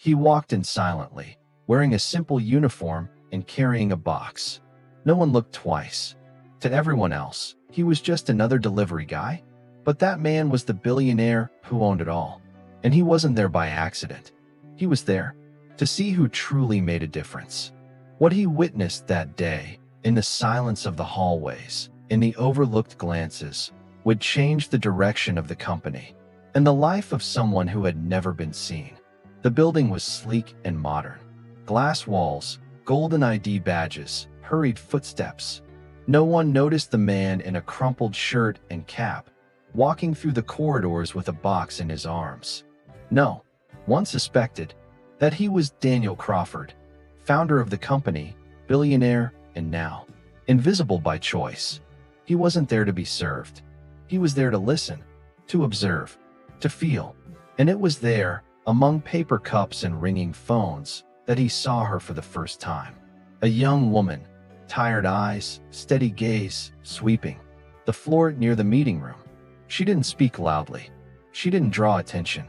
He walked in silently, wearing a simple uniform and carrying a box. No one looked twice. To everyone else, he was just another delivery guy. But that man was the billionaire who owned it all. And he wasn't there by accident. He was there to see who truly made a difference. What he witnessed that day, in the silence of the hallways, in the overlooked glances, would change the direction of the company and the life of someone who had never been seen. The building was sleek and modern. Glass walls, golden ID badges, hurried footsteps. No one noticed the man in a crumpled shirt and cap, walking through the corridors with a box in his arms. No one suspected that he was Daniel Crawford, founder of the company, billionaire, and now invisible by choice. He wasn't there to be served. He was there to listen, to observe, to feel. And it was there, among paper cups and ringing phones, that he saw her for the first time. A young woman, tired eyes, steady gaze, sweeping the floor near the meeting room. She didn't speak loudly. She didn't draw attention.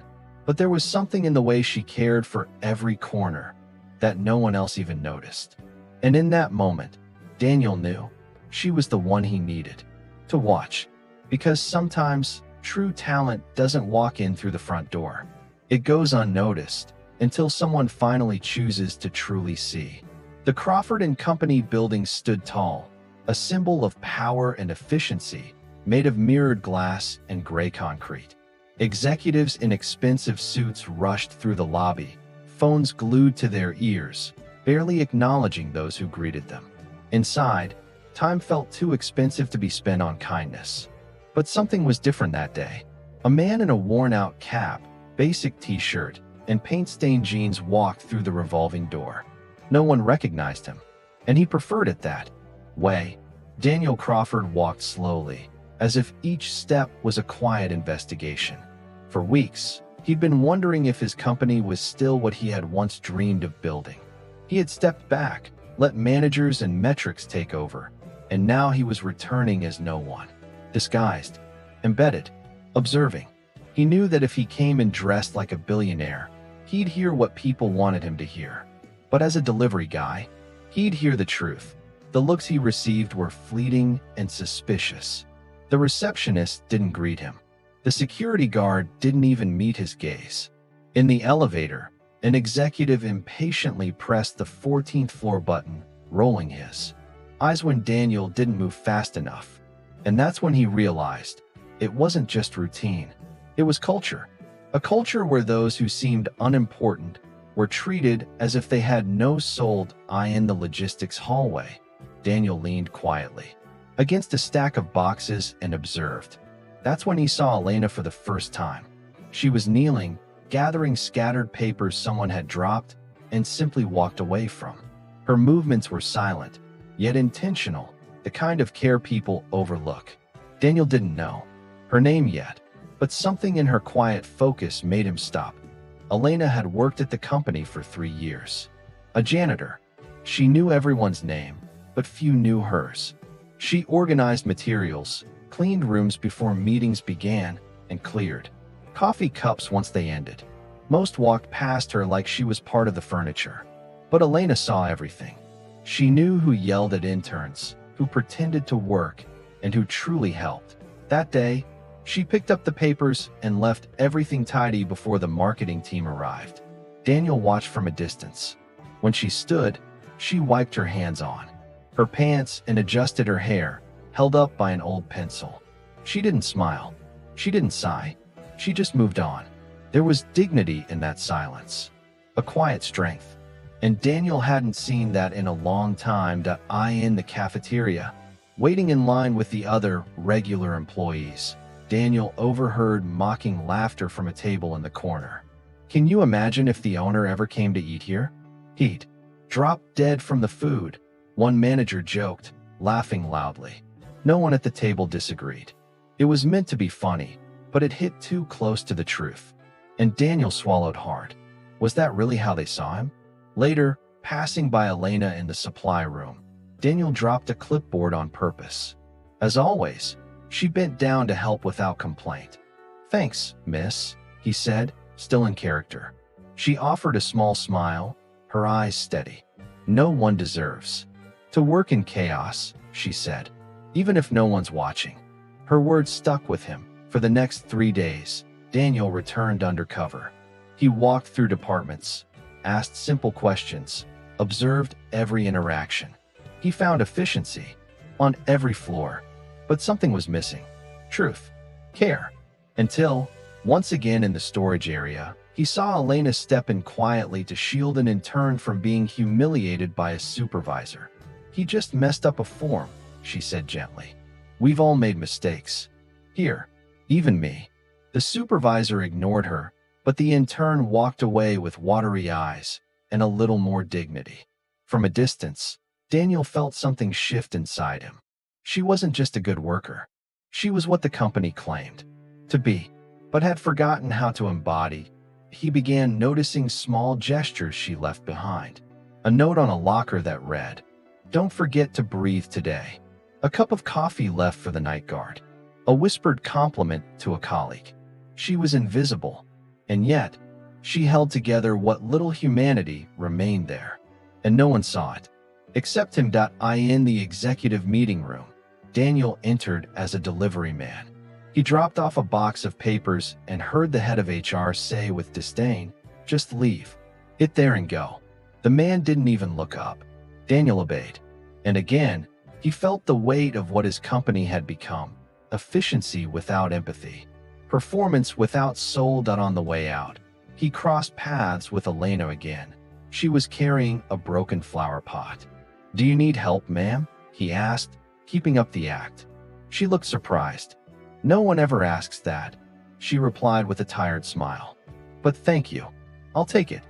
But there was something in the way she cared for every corner that no one else even noticed. And in that moment, Daniel knew she was the one he needed to watch. Because sometimes true talent doesn't walk in through the front door. It goes unnoticed until someone finally chooses to truly see. The Crawford and Company building stood tall, a symbol of power and efficiency, made of mirrored glass and gray concrete. Executives in expensive suits rushed through the lobby, phones glued to their ears, barely acknowledging those who greeted them. Inside, time felt too expensive to be spent on kindness. But something was different that day. A man in a worn-out cap, basic t-shirt, and paint-stained jeans walked through the revolving door. No one recognized him, and he preferred it that way. Daniel Crawford walked slowly, as if each step was a quiet investigation. For weeks, he'd been wondering if his company was still what he had once dreamed of building. He had stepped back, let managers and metrics take over, and now he was returning as no one. Disguised, embedded, observing. He knew that if he came and dressed like a billionaire, he'd hear what people wanted him to hear. But as a delivery guy, he'd hear the truth. The looks he received were fleeting and suspicious. The receptionist didn't greet him. The security guard didn't even meet his gaze. In the elevator, an executive impatiently pressed the 14th floor button, rolling his eyes when Daniel didn't move fast enough. And that's when he realized it wasn't just routine. It was culture. A culture where those who seemed unimportant were treated as if they had no soul. In the logistics hallway, Daniel leaned quietly against a stack of boxes and observed. That's when he saw Elena for the first time. She was kneeling, gathering scattered papers someone had dropped, and simply walked away from. Her movements were silent, yet intentional, the kind of care people overlook. Daniel didn't know her name yet, but something in her quiet focus made him stop. Elena had worked at the company for 3 years. A janitor. She knew everyone's name, but few knew hers. She organized materials, cleaned rooms before meetings began, and cleared coffee cups once they ended. Most walked past her like she was part of the furniture. But Elena saw everything. She knew who yelled at interns, who pretended to work, and who truly helped. That day, she picked up the papers and left everything tidy before the marketing team arrived. Daniel watched from a distance. When she stood, she wiped her hands on her pants and adjusted her hair, held up by an old pencil. She didn't smile. She didn't sigh. She just moved on. There was dignity in that silence, a quiet strength. And Daniel hadn't seen that in a long time. In the cafeteria, waiting in line with the other regular employees, Daniel overheard mocking laughter from a table in the corner. Can you imagine if the owner ever came to eat here? He'd drop dead from the food, one manager joked, laughing loudly. No one at the table disagreed. It was meant to be funny, but it hit too close to the truth. And Daniel swallowed hard. Was that really how they saw him? Later, passing by Elena in the supply room, Daniel dropped a clipboard on purpose. As always, she bent down to help without complaint. "Thanks, miss," he said, still in character. She offered a small smile, her eyes steady. No one deserves to work in chaos, she said, even if no one's watching. Her words stuck with him. For the next 3 days, Daniel returned undercover. He walked through departments, asked simple questions, observed every interaction. He found efficiency on every floor, but something was missing. Truth, care. Until, once again in the storage area, he saw Elena step in quietly to shield an intern from being humiliated by a supervisor. "He just messed up a form," she said gently. "We've all made mistakes. Here, even me." The supervisor ignored her, but the intern walked away with watery eyes and a little more dignity. From a distance, Daniel felt something shift inside him. She wasn't just a good worker. She was what the company claimed to be, but had forgotten how to embody. He began noticing small gestures she left behind. A note on a locker that read, "Don't forget to breathe today." A cup of coffee left for the night guard. A whispered compliment to a colleague. She was invisible, and yet she held together what little humanity remained there. And no one saw it, except him. In the executive meeting room, Daniel entered as a delivery man. He dropped off a box of papers and heard the head of HR say with disdain, "Just leave it there and go." The man didn't even look up. Daniel obeyed. And again, he felt the weight of what his company had become. Efficiency without empathy. Performance without soul. On the way out, he crossed paths with Elena again. She was carrying a broken flower pot. "Do you need help, ma'am?" he asked, keeping up the act. She looked surprised. "No one ever asks that," she replied with a tired smile. "But thank you. I'll take it."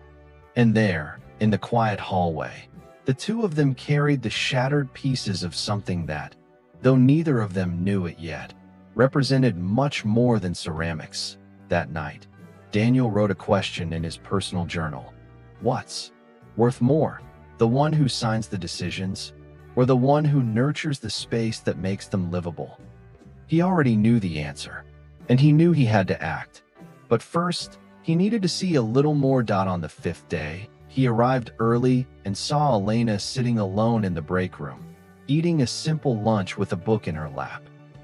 And there, in the quiet hallway, the two of them carried the shattered pieces of something that, though neither of them knew it yet, represented much more than ceramics. That night, Daniel wrote a question in his personal journal. What's worth more, the one who signs the decisions, or the one who nurtures the space that makes them livable? He already knew the answer, and he knew he had to act. But first, he needed to see a little more. On the 5th day, he arrived early and saw Elena sitting alone in the break room, eating a simple lunch with a book in her lap.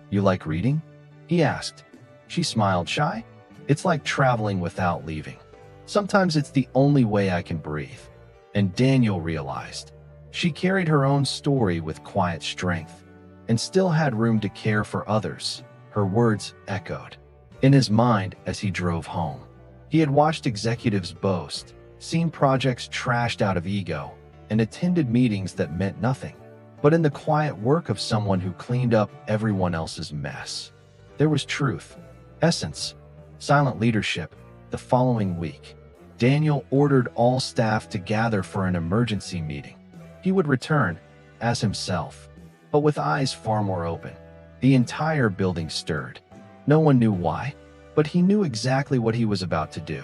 "You like reading?" he asked. She smiled, shy. "It's like traveling without leaving. Sometimes it's the only way I can breathe." And Daniel realized she carried her own story with quiet strength and still had room to care for others. Her words echoed in his mind as he drove home. He had watched executives boast, seen projects trashed out of ego, and attended meetings that meant nothing. But in the quiet work of someone who cleaned up everyone else's mess, there was truth, essence, silent leadership. The following week, Daniel ordered all staff to gather for an emergency meeting. He would return as himself, but with eyes far more open. The entire building stirred. No one knew why, but he knew exactly what he was about to do,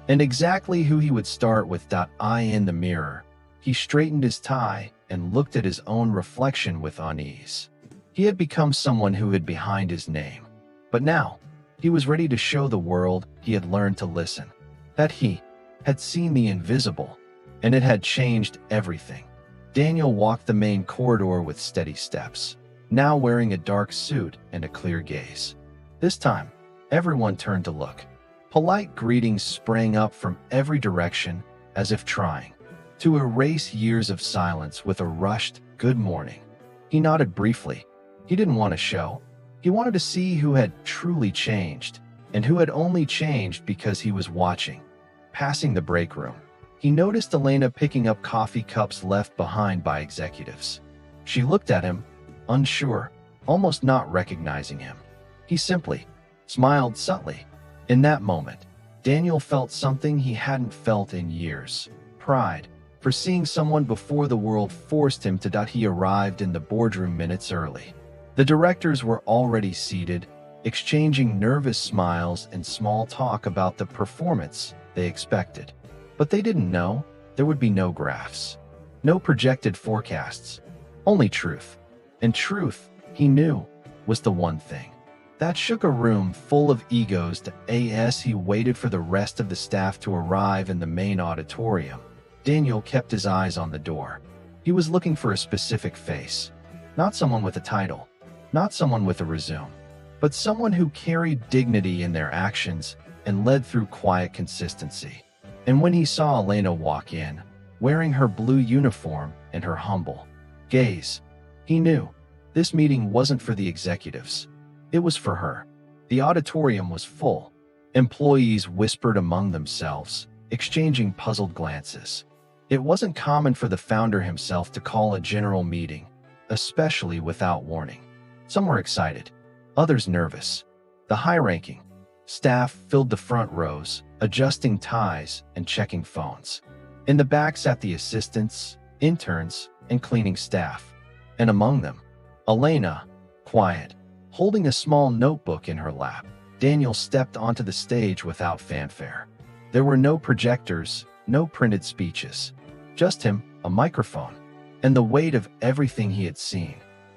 and exactly who he would start with. In the mirror, he straightened his tie and looked at his own reflection with unease. He had become someone who hid behind his name, but now he was ready to show the world he had learned to listen, that he had seen the invisible, and it had changed everything. Daniel walked the main corridor with steady steps, now wearing a dark suit and a clear gaze. This time, everyone turned to look. Polite greetings sprang up from every direction, as if trying to erase years of silence with a rushed "good morning." He nodded briefly. He didn't want to show. He wanted to see who had truly changed, and who had only changed because he was watching. Passing the break room, he noticed Elena picking up coffee cups left behind by executives. She looked at him, unsure, almost not recognizing him. He simply smiled subtly. In that moment, Daniel felt something he hadn't felt in years: pride, for seeing someone before the world forced him to. He arrived in the boardroom minutes early. The directors were already seated, exchanging nervous smiles and small talk about the performance they expected. But they didn't know there would be no graphs, no projected forecasts, only truth. And truth, he knew, was the one thing That shook a room full of egos. As he waited for the rest of the staff to arrive in the main auditorium, Daniel kept his eyes on the door. He was looking for a specific face. Not someone with a title, not someone with a resume, but someone who carried dignity in their actions and led through quiet consistency. And when he saw Elena walk in, wearing her blue uniform and her humble gaze, he knew this meeting wasn't for the executives. It was for her. The auditorium was full. Employees whispered among themselves, exchanging puzzled glances. It wasn't common for the founder himself to call a general meeting, especially without warning. Some were excited, others nervous. The high-ranking staff filled the front rows, adjusting ties and checking phones. In the back sat the assistants, interns, and cleaning staff. And among them, Elena, quiet, holding a small notebook in her lap. Daniel stepped onto the stage without fanfare. There were no projectors, no printed speeches. Just him, a microphone, and the weight of everything he had seen.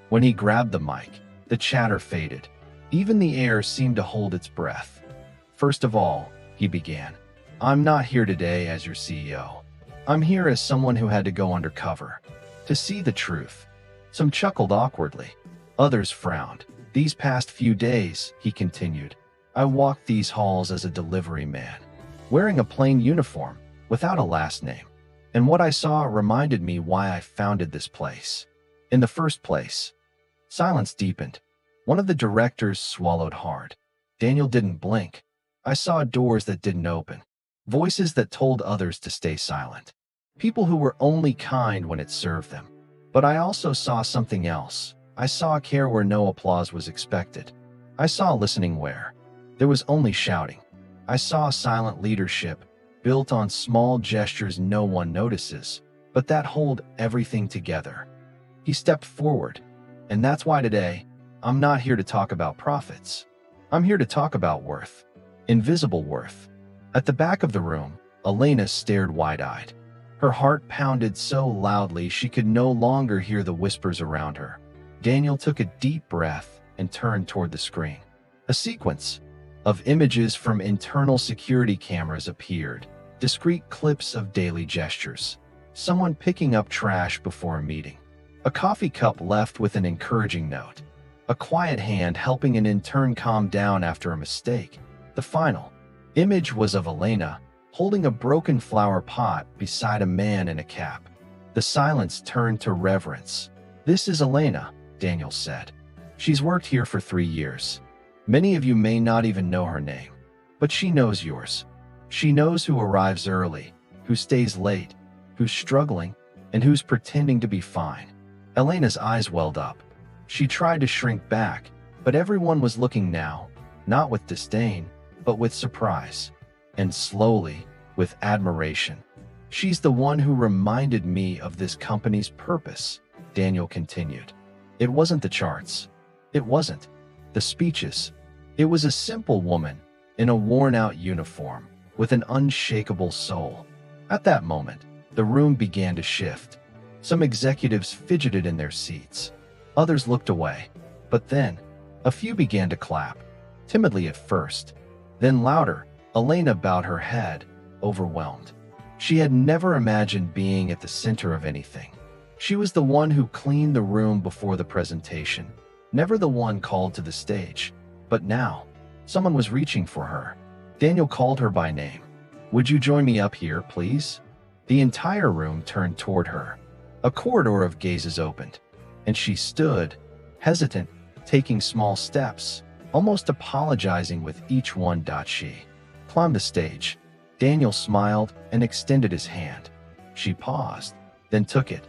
When he grabbed the mic, the chatter faded. Even the air seemed to hold its breath. First of all, he began, "I'm not here today as your CEO. I'm here as someone who had to go undercover, to see the truth." Some chuckled awkwardly. Others frowned. "These past few days," he continued, "I walked these halls as a delivery man, wearing a plain uniform, without a last name. And what I saw reminded me why I founded this place. In the first place." Silence deepened. One of the directors swallowed hard. Daniel didn't blink. "I saw doors that didn't open. Voices that told others to stay silent. People who were only kind when it served them. But I also saw something else. I saw care where no applause was expected. I saw listening where there was only shouting. I saw silent leadership, built on small gestures no one notices, but that hold everything together." He stepped forward. "And that's why today, I'm not here to talk about profits. I'm here to talk about worth. Invisible worth." At the back of the room, Elena stared wide-eyed. Her heart pounded so loudly she could no longer hear the whispers around her. Daniel took a deep breath and turned toward the screen. A sequence of images from internal security cameras appeared, discrete clips of daily gestures. Someone picking up trash before a meeting. A coffee cup left with an encouraging note. A quiet hand helping an intern calm down after a mistake. The final image was of Elena, holding a broken flower pot beside a man in a cap. The silence turned to reverence. "This is Elena," Daniel said. "She's worked here for 3 years. Many of you may not even know her name, but she knows yours. She knows who arrives early, who stays late, who's struggling, and who's pretending to be fine." Elena's eyes welled up. She tried to shrink back, but everyone was looking now, not with disdain, but with surprise. And slowly, with admiration. "She's the one who reminded me of this company's purpose," Daniel continued. "It wasn't the charts. It wasn't the speeches. It was a simple woman in a worn-out uniform with an unshakable soul." At that moment, the room began to shift. Some executives fidgeted in their seats. Others looked away. But then, a few began to clap, timidly at first. Then louder. Elena bowed her head, overwhelmed. She had never imagined being at the center of anything. She was the one who cleaned the room before the presentation, never the one called to the stage. But now, someone was reaching for her. Daniel called her by name. "Would you join me up here, please?" The entire room turned toward her. A corridor of gazes opened, and she stood, hesitant, taking small steps, almost apologizing with each one. She climbed the stage. Daniel smiled and extended his hand. She paused, then took it.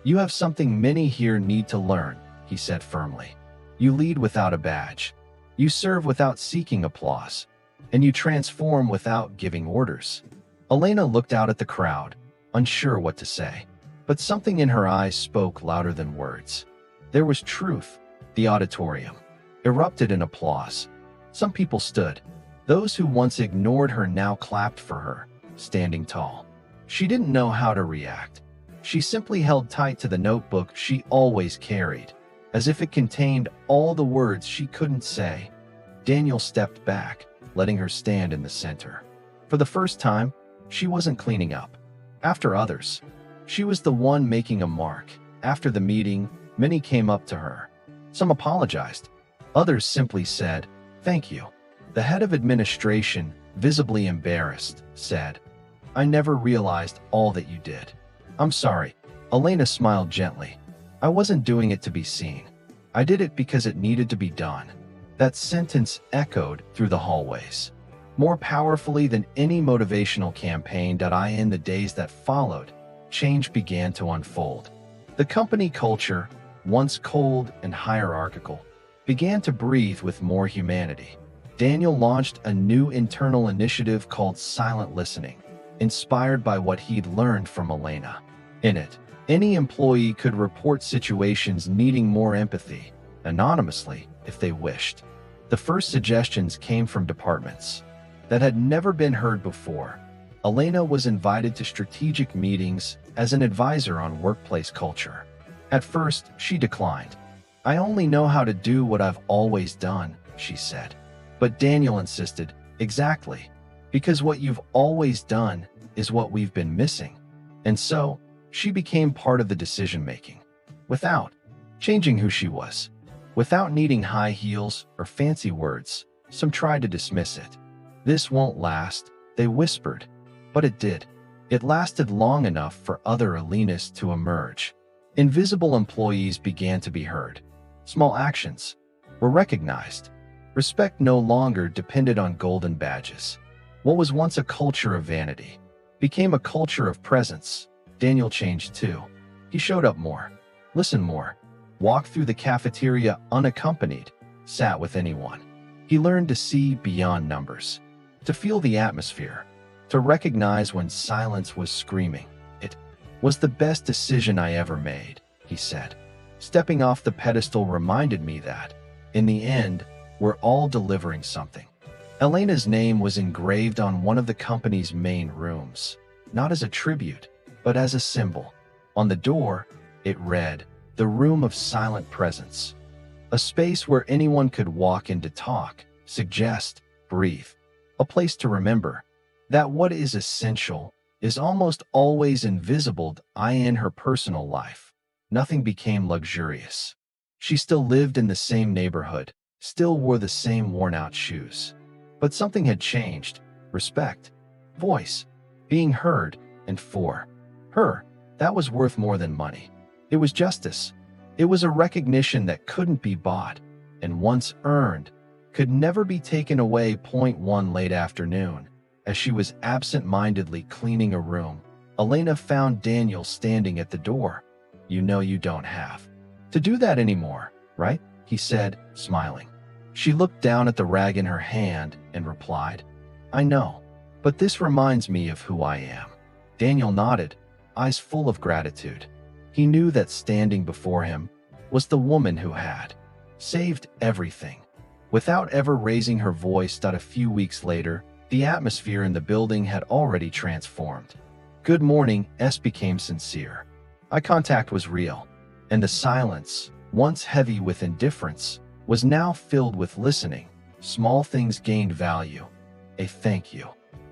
"You have something many here need to learn," he said firmly. "You lead without a badge. You serve without seeking applause. And you transform without giving orders." Elena looked out at the crowd, unsure what to say. But something in her eyes spoke louder than words. There was truth. The auditorium erupted in applause. Some people stood. Those who once ignored her now clapped for her, standing tall. She didn't know how to react. She simply held tight to the notebook she always carried, as if it contained all the words she couldn't say, Daniel stepped back, letting her stand in the center. For the first time, she wasn't cleaning up after others. She was the one making a mark. After the meeting, many came up to her. Some apologized. Others simply said, "Thank you." The head of administration, visibly embarrassed, said, "I never realized all that you did." "I'm sorry." Elena smiled gently. "I wasn't doing it to be seen. I did it because it needed to be done." That sentence echoed through the hallways, more powerfully than any motivational campaign. In the days that followed, change began to unfold. The company culture, once cold and hierarchical, began to breathe with more humanity. Daniel launched a new internal initiative called Silent Listening, inspired by what he'd learned from Elena. In it, any employee could report situations needing more empathy, anonymously, if they wished. The first suggestions came from departments that had never been heard before. Elena was invited to strategic meetings as an advisor on workplace culture. At first, she declined. "I only know how to do what I've always done," she said. But Daniel insisted, "Exactly, because what you've always done is what we've been missing." And so, she became part of the decision-making, without changing who she was. Without needing high heels or fancy words, some tried to dismiss it. "This won't last," they whispered. But it did. It lasted long enough for other Elenas to emerge. Invisible employees began to be heard. Small actions were recognized. Respect no longer depended on golden badges. What was once a culture of vanity became a culture of presence. Daniel changed too. He showed up more, listened more, walked through the cafeteria unaccompanied, sat with anyone. He learned to see beyond numbers, to feel the atmosphere, to recognize when silence was screaming. "It was the best decision I ever made," he said. "Stepping off the pedestal reminded me that, in the end, we're all delivering something." Elena's name was engraved on one of the company's main rooms, not as a tribute, but as a symbol. On the door, it read, "The Room of Silent Presence," a space where anyone could walk in to talk, suggest, breathe, a place to remember that what is essential is almost always invisible. In her personal life, nothing became luxurious. She still lived in the same neighborhood, still wore the same worn-out shoes. But something had changed: respect, voice, being heard, and for her, that was worth more than money. It was justice. It was a recognition that couldn't be bought, and once earned, could never be taken away. One late afternoon, as she was absent-mindedly cleaning a room, Elena found Daniel standing at the door. "You know you don't have to do that anymore, right?" he said, smiling. She looked down at the rag in her hand and replied, "I know, but this reminds me of who I am." Daniel nodded, eyes full of gratitude. He knew that standing before him was the woman who had saved everything, without ever raising her voice. A few weeks later, the atmosphere in the building had already transformed. "Good morning," became sincere. Eye contact was real, and the silence, once heavy with indifference, was now filled with listening. Small things gained value. A thank you,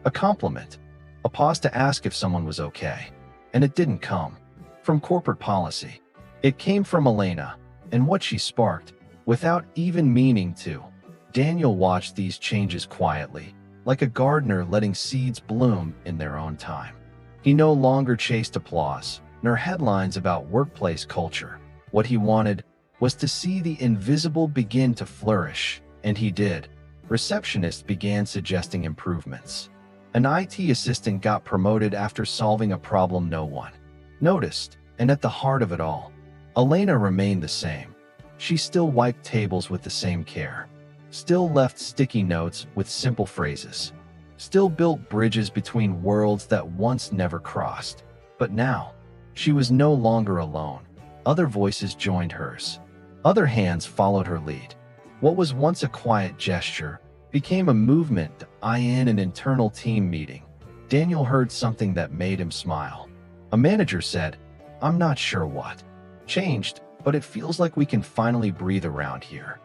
a compliment, a pause to ask if someone was okay. And it didn't come from corporate policy. It came from Elena, and what she sparked, without even meaning to. Daniel watched these changes quietly, like a gardener letting seeds bloom in their own time. He no longer chased applause, nor headlines about workplace culture. What he wanted was to see the invisible begin to flourish, and he did. Receptionists began suggesting improvements. An IT assistant got promoted after solving a problem no one noticed, and at the heart of it all, Elena remained the same. She still wiped tables with the same care, still left sticky notes with simple phrases, still built bridges between worlds that once never crossed. But now, she was no longer alone. Other voices joined hers. Other hands followed her lead. What was once a quiet gesture became a movement. In an internal team meeting, Daniel heard something that made him smile. A manager said, "I'm not sure what changed, but it feels like we can finally breathe around here."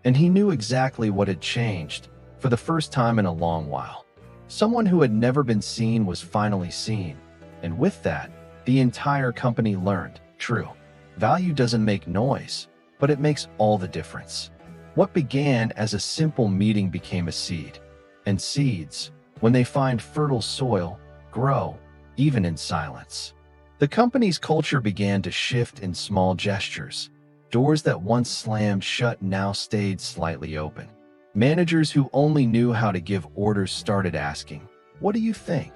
and he knew exactly what had changed for the first time in a long while. Someone who had never been seen was finally seen, and with that, the entire company learned, true, value doesn't make noise, but it makes all the difference. What began as a simple meeting became a seed, and seeds, when they find fertile soil, grow, even in silence. The company's culture began to shift in small gestures. Doors that once slammed shut now stayed slightly open. Managers who only knew how to give orders started asking, "What do you think?"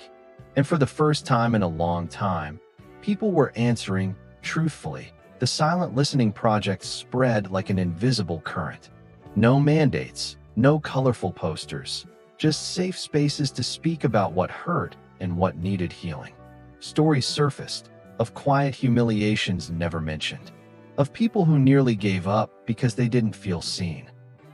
And for the first time in a long time, people were answering truthfully. The silent listening project spread like an invisible current. No mandates, no colorful posters, just safe spaces to speak about what hurt and what needed healing. Stories surfaced of quiet humiliations never mentioned, of people who nearly gave up because they didn't feel seen.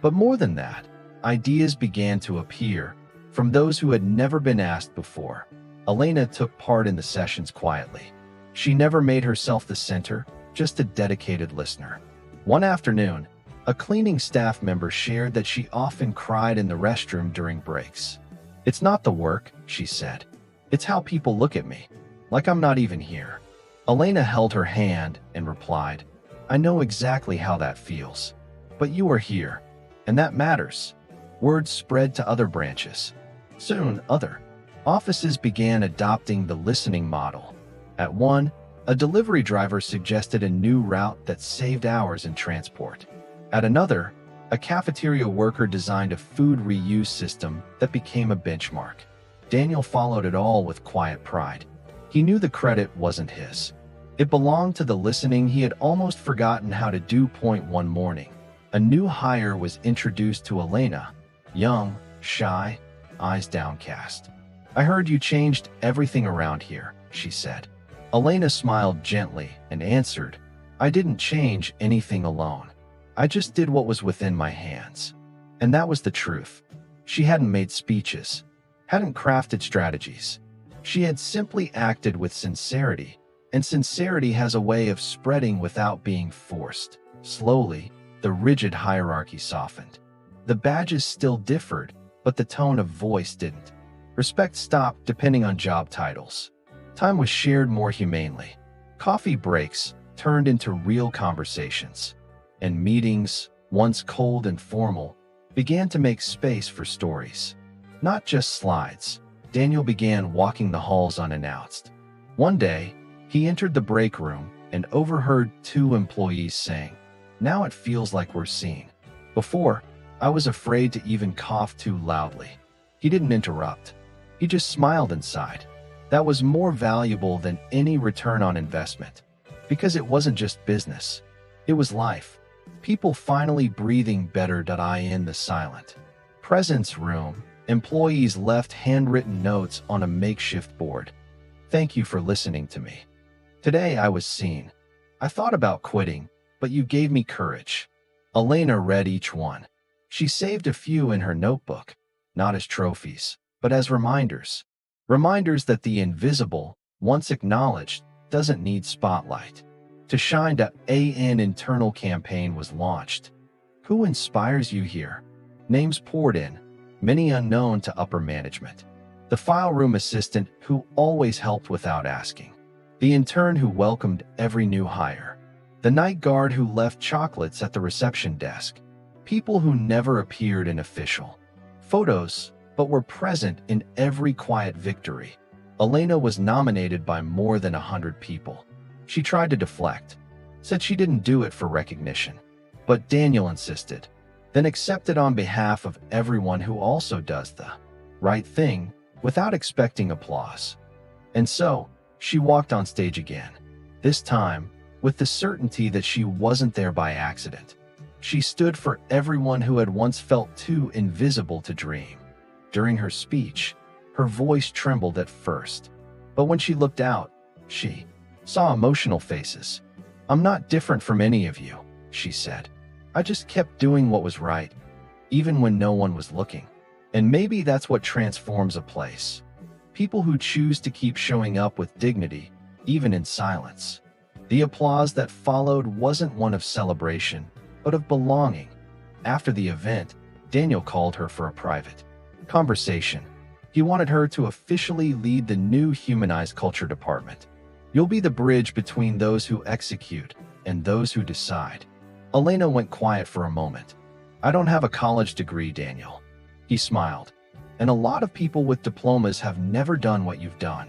But more than that, ideas began to appear from those who had never been asked before. Elena took part in the sessions quietly. She never made herself the center, just a dedicated listener. One afternoon, a cleaning staff member shared that she often cried in the restroom during breaks. "It's not the work," she said. "It's how people look at me, like I'm not even here." Elena held her hand and replied, "I know exactly how that feels. But you are here, and that matters." Word spread to other branches. Soon, other offices began adopting the listening model. At one, a delivery driver suggested a new route that saved hours in transport. At another, a cafeteria worker designed a food reuse system that became a benchmark. Daniel followed it all with quiet pride. He knew the credit wasn't his. It belonged to the listening he had almost forgotten how to do. One morning, a new hire was introduced to Elena, young, shy, eyes downcast. "I heard you changed everything around here," she said. Elena smiled gently and answered, "I didn't change anything alone. I just did what was within my hands." And that was the truth. She hadn't made speeches, hadn't crafted strategies. She had simply acted with sincerity, and sincerity has a way of spreading without being forced. Slowly, the rigid hierarchy softened. The badges still differed, but the tone of voice didn't. Respect stopped depending on job titles. Time was shared more humanely. Coffee breaks turned into real conversations, and meetings, once cold and formal, began to make space for stories. Not just slides. Daniel began walking the halls unannounced. One day, he entered the break room and overheard two employees saying, "Now it feels like we're seen. Before, I was afraid to even cough too loudly." He didn't interrupt. He just smiled inside. That was more valuable than any return on investment. Because it wasn't just business. It was life. People finally breathing better. In the silent presence room, employees left handwritten notes on a makeshift board. "Thank you for listening to me. Today I was seen. I thought about quitting, but you gave me courage." Elena read each one. She saved a few in her notebook, not as trophies, but as reminders. Reminders that the invisible, once acknowledged, doesn't need spotlight to shine. An internal campaign was launched. Who inspires you here? Names poured in, many unknown to upper management. The file room assistant who always helped without asking. The intern who welcomed every new hire. The night guard who left chocolates at the reception desk. People who never appeared in official photos, but were present in every quiet victory. Elena was nominated by more than 100 people. She tried to deflect, said she didn't do it for recognition. But Daniel insisted, then accepted on behalf of everyone who also does the right thing without expecting applause. And so, she walked on stage again, this time with the certainty that she wasn't there by accident. She stood for everyone who had once felt too invisible to dream. During her speech, her voice trembled at first, but when she looked out, she saw emotional faces. "I'm not different from any of you," she said. "I just kept doing what was right, even when no one was looking." And maybe that's what transforms a place. People who choose to keep showing up with dignity, even in silence. The applause that followed wasn't one of celebration, but of belonging. After the event, Daniel called her for a private conversation. He wanted her to officially lead the new humanized culture department. You'll be the bridge between those who execute and those who decide. Elena went quiet for a moment. I don't have a college degree, Daniel. He smiled. And a lot of people with diplomas have never done what you've done.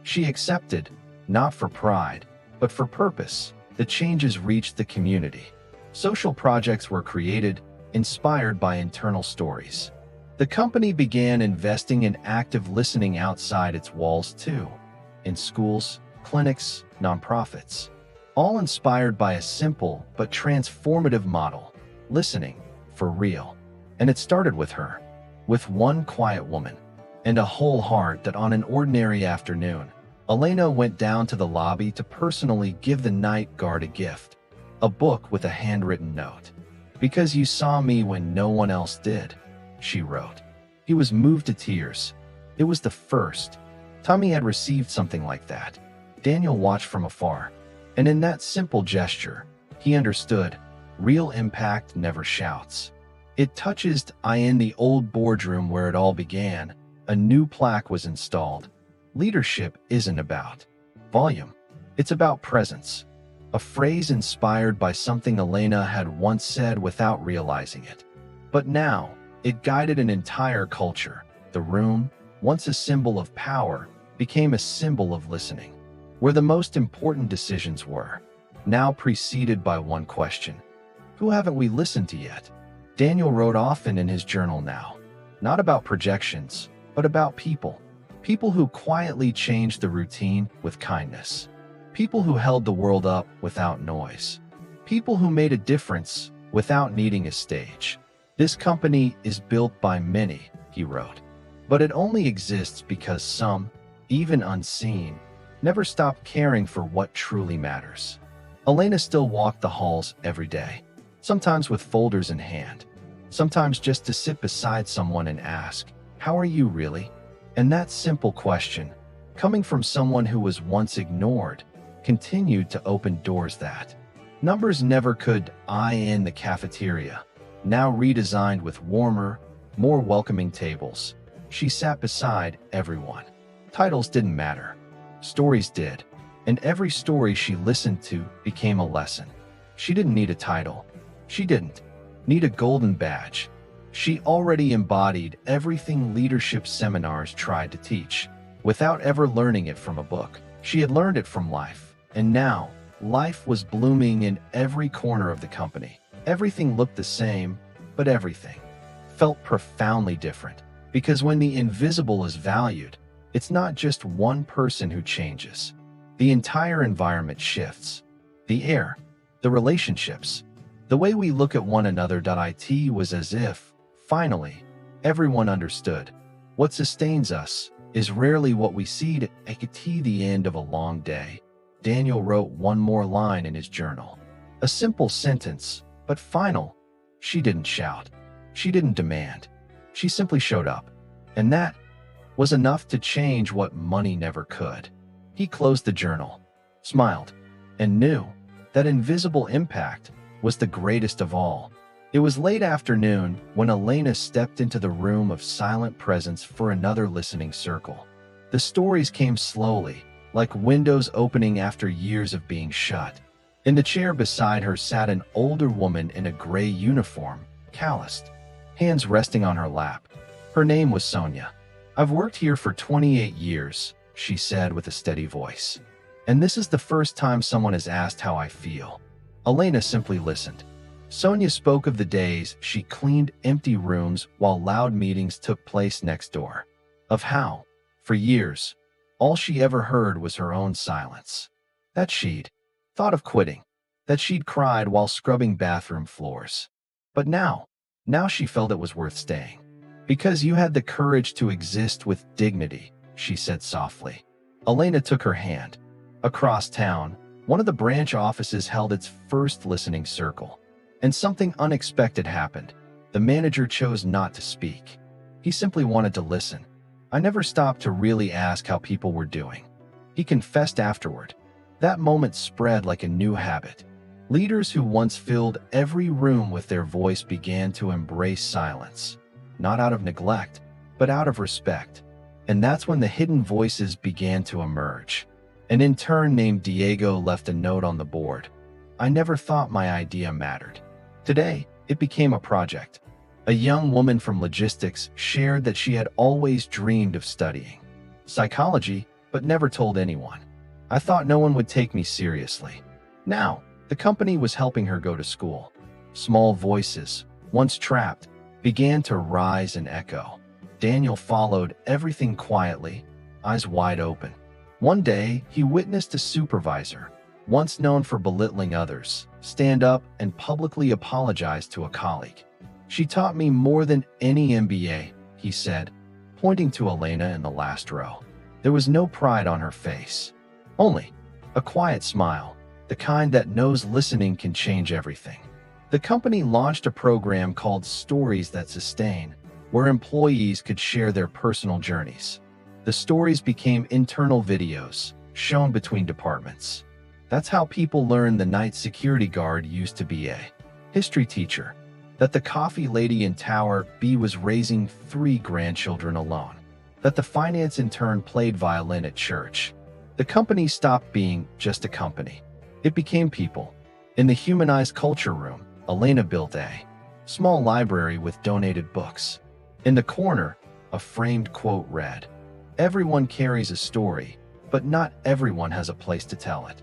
She accepted, not for pride, but for purpose. The changes reached the community. Social projects were created, inspired by internal stories. The company began investing in active listening outside its walls too, in schools, clinics, nonprofits, all inspired by a simple but transformative model: listening for real. And it started with her, with one quiet woman, and a whole heart that on an ordinary afternoon, Elena went down to the lobby to personally give the night guard a gift, a book with a handwritten note. Because you saw me when no one else did, she wrote. He was moved to tears. It was the first time he had received something like that. Daniel watched from afar, and in that simple gesture, he understood, real impact never shouts. It touches. In the old boardroom where it all began, a new plaque was installed. Leadership isn't about volume. It's about presence. A phrase inspired by something Elena had once said without realizing it. But now, it guided an entire culture. The room, once a symbol of power, became a symbol of listening, where the most important decisions were, now preceded by one question: who haven't we listened to yet? Daniel wrote often in his journal now, not about projections, but about people. People who quietly changed the routine with kindness. People who held the world up without noise. People who made a difference without needing a stage. This company is built by many, he wrote, but it only exists because some, even unseen, never stopped caring for what truly matters. Elena still walked the halls every day, sometimes with folders in hand, sometimes just to sit beside someone and ask, "How are you really?" And that simple question, coming from someone who was once ignored, continued to open doors that numbers never could. In the cafeteria, now redesigned with warmer, more welcoming tables, she sat beside everyone. Titles didn't matter. Stories did. And every story she listened to became a lesson. She didn't need a title. She didn't need a golden badge. She already embodied everything leadership seminars tried to teach, without ever learning it from a book. She had learned it from life, and now, life was blooming in every corner of the company. Everything looked the same, but everything felt profoundly different. Because when the invisible is valued, it's not just one person who changes. The entire environment shifts. The air, the relationships, the way we look at one another. It was as if, finally, everyone understood. What sustains us is rarely what we see at the end of a long day. Daniel wrote one more line in his journal. A simple sentence, but final. She didn't shout. She didn't demand. She simply showed up. And that was enough to change what money never could. He closed the journal, smiled, and knew that invisible impact was the greatest of all. It was late afternoon when Elena stepped into the room of silent presence for another listening circle. The stories came slowly, like windows opening after years of being shut. In the chair beside her sat an older woman in a gray uniform, calloused, hands resting on her lap. Her name was Sonia. "I've worked here for 28 years, she said with a steady voice. "And this is the first time someone has asked how I feel." Elena simply listened. Sonia spoke of the days she cleaned empty rooms while loud meetings took place next door. Of how, for years, all she ever heard was her own silence. That she'd thought of quitting. That she'd cried while scrubbing bathroom floors. But now she felt it was worth staying. "Because you had the courage to exist with dignity," she said softly. Elena took her hand. Across town, one of the branch offices held its first listening circle. And something unexpected happened. The manager chose not to speak. He simply wanted to listen. "I never stopped to really ask how people were doing," he confessed afterward. That moment spread like a new habit. Leaders who once filled every room with their voice began to embrace silence, not out of neglect, but out of respect. And that's when the hidden voices began to emerge. An intern named Diego left a note on the board. "I never thought my idea mattered." Today, it became a project. A young woman from logistics shared that she had always dreamed of studying psychology, but never told anyone. "I thought no one would take me seriously." Now, the company was helping her go to school. Small voices, once trapped, began to rise and echo. Daniel followed everything quietly, eyes wide open. One day, he witnessed a supervisor, once known for belittling others, stand up and publicly apologize to a colleague. "She taught me more than any MBA," he said, pointing to Elena in the last row. There was no pride on her face, only a quiet smile, the kind that knows listening can change everything. The company launched a program called Stories That Sustain, where employees could share their personal journeys. The stories became internal videos, shown between departments. That's how people learned the night security guard used to be a history teacher, that the coffee lady in Tower B was raising 3 grandchildren alone, that the finance intern played violin at church. The company stopped being just a company. It became people. In the humanized culture room, Elena built a small library with donated books. In the corner, a framed quote read, "Everyone carries a story, but not everyone has a place to tell it."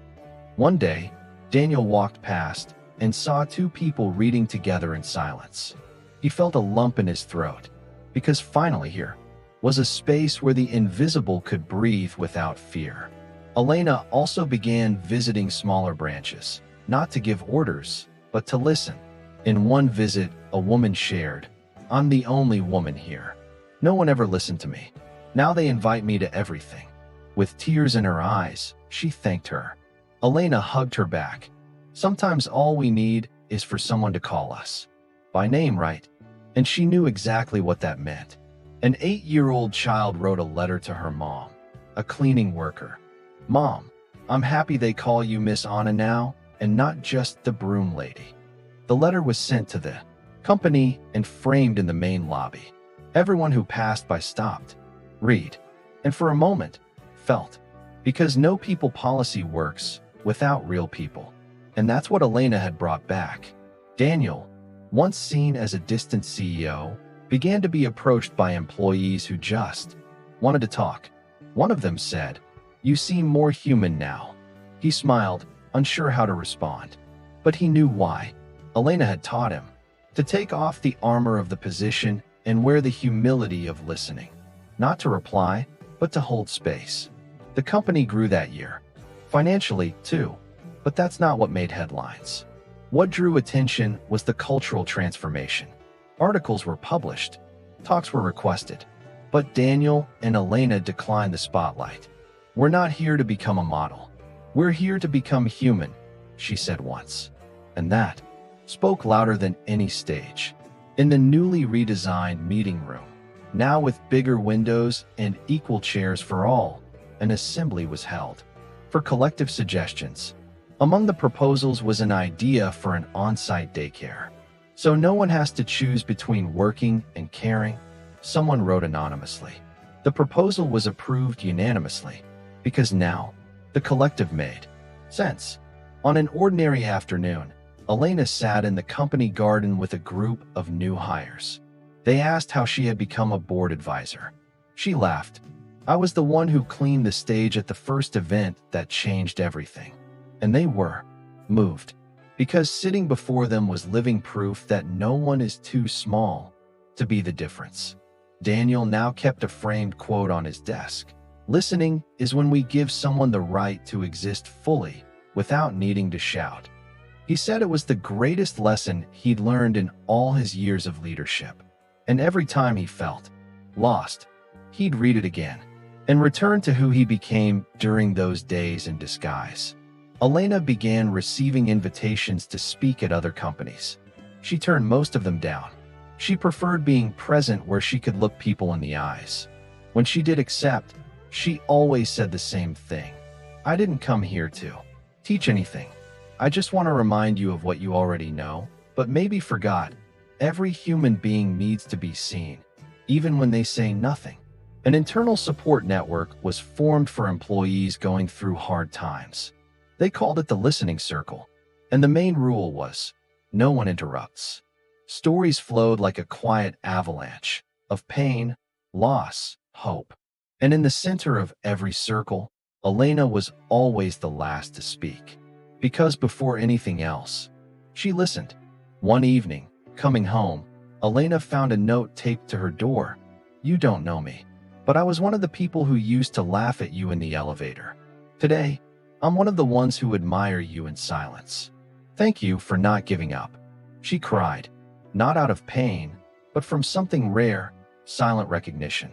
One day, Daniel walked past and saw 2 people reading together in silence. He felt a lump in his throat, because finally here was a space where the invisible could breathe without fear. Elena also began visiting smaller branches, not to give orders, but to listen. In one visit, a woman shared, "I'm the only woman here. No one ever listened to me. Now they invite me to everything." With tears in her eyes, she thanked her. Elena hugged her back. "Sometimes all we need is for someone to call us by name, right?" And she knew exactly what that meant. An 8-year-old child wrote a letter to her mom, a cleaning worker. "Mom, I'm happy they call you Miss Anna now, and not just the broom lady." The letter was sent to the company and framed in the main lobby. Everyone who passed by stopped, read, and for a moment, felt. Because no people policy works without real people. And that's what Elena had brought back. Daniel, once seen as a distant CEO, began to be approached by employees who just wanted to talk. One of them said, "You seem more human now." He smiled, unsure how to respond. But he knew why. Elena had taught him to take off the armor of the position and wear the humility of listening. Not to reply, but to hold space. The company grew that year. Financially, too. But that's not what made headlines. What drew attention was the cultural transformation. Articles were published. Talks were requested. But Daniel and Elena declined the spotlight. "We're not here to become a model. We're here to become human," she said once. And that spoke louder than any stage. In the newly redesigned meeting room, now with bigger windows and equal chairs for all, an assembly was held for collective suggestions. Among the proposals was an idea for an on-site daycare. So no one has to choose between working and caring, someone wrote anonymously. The proposal was approved unanimously, because now, the collective made sense. On an ordinary afternoon, Elena sat in the company garden with a group of new hires. They asked how she had become a board advisor. She laughed. "I was the one who cleaned the stage at the first event that changed everything." And they were moved, because sitting before them was living proof that no one is too small to be the difference. Daniel now kept a framed quote on his desk. "Listening is when we give someone the right to exist fully without needing to shout." He said it was the greatest lesson he'd learned in all his years of leadership. And every time he felt lost, he'd read it again and return to who he became during those days in disguise. Elena began receiving invitations to speak at other companies. She turned most of them down. She preferred being present where she could look people in the eyes. When she did accept, she always said the same thing. "I didn't come here to teach anything. I just want to remind you of what you already know, but maybe forgot. Every human being needs to be seen, even when they say nothing. An internal support network was formed for employees going through hard times. They called it the listening circle, and the main rule was, no one interrupts. Stories flowed like a quiet avalanche of pain, loss, hope. And in the center of every circle, Elena was always the last to speak. Because before anything else, she listened. One evening, coming home, Elena found a note taped to her door. You don't know me, but I was one of the people who used to laugh at you in the elevator. Today, I'm one of the ones who admire you in silence. Thank you for not giving up. She cried, not out of pain, but from something rare, silent recognition.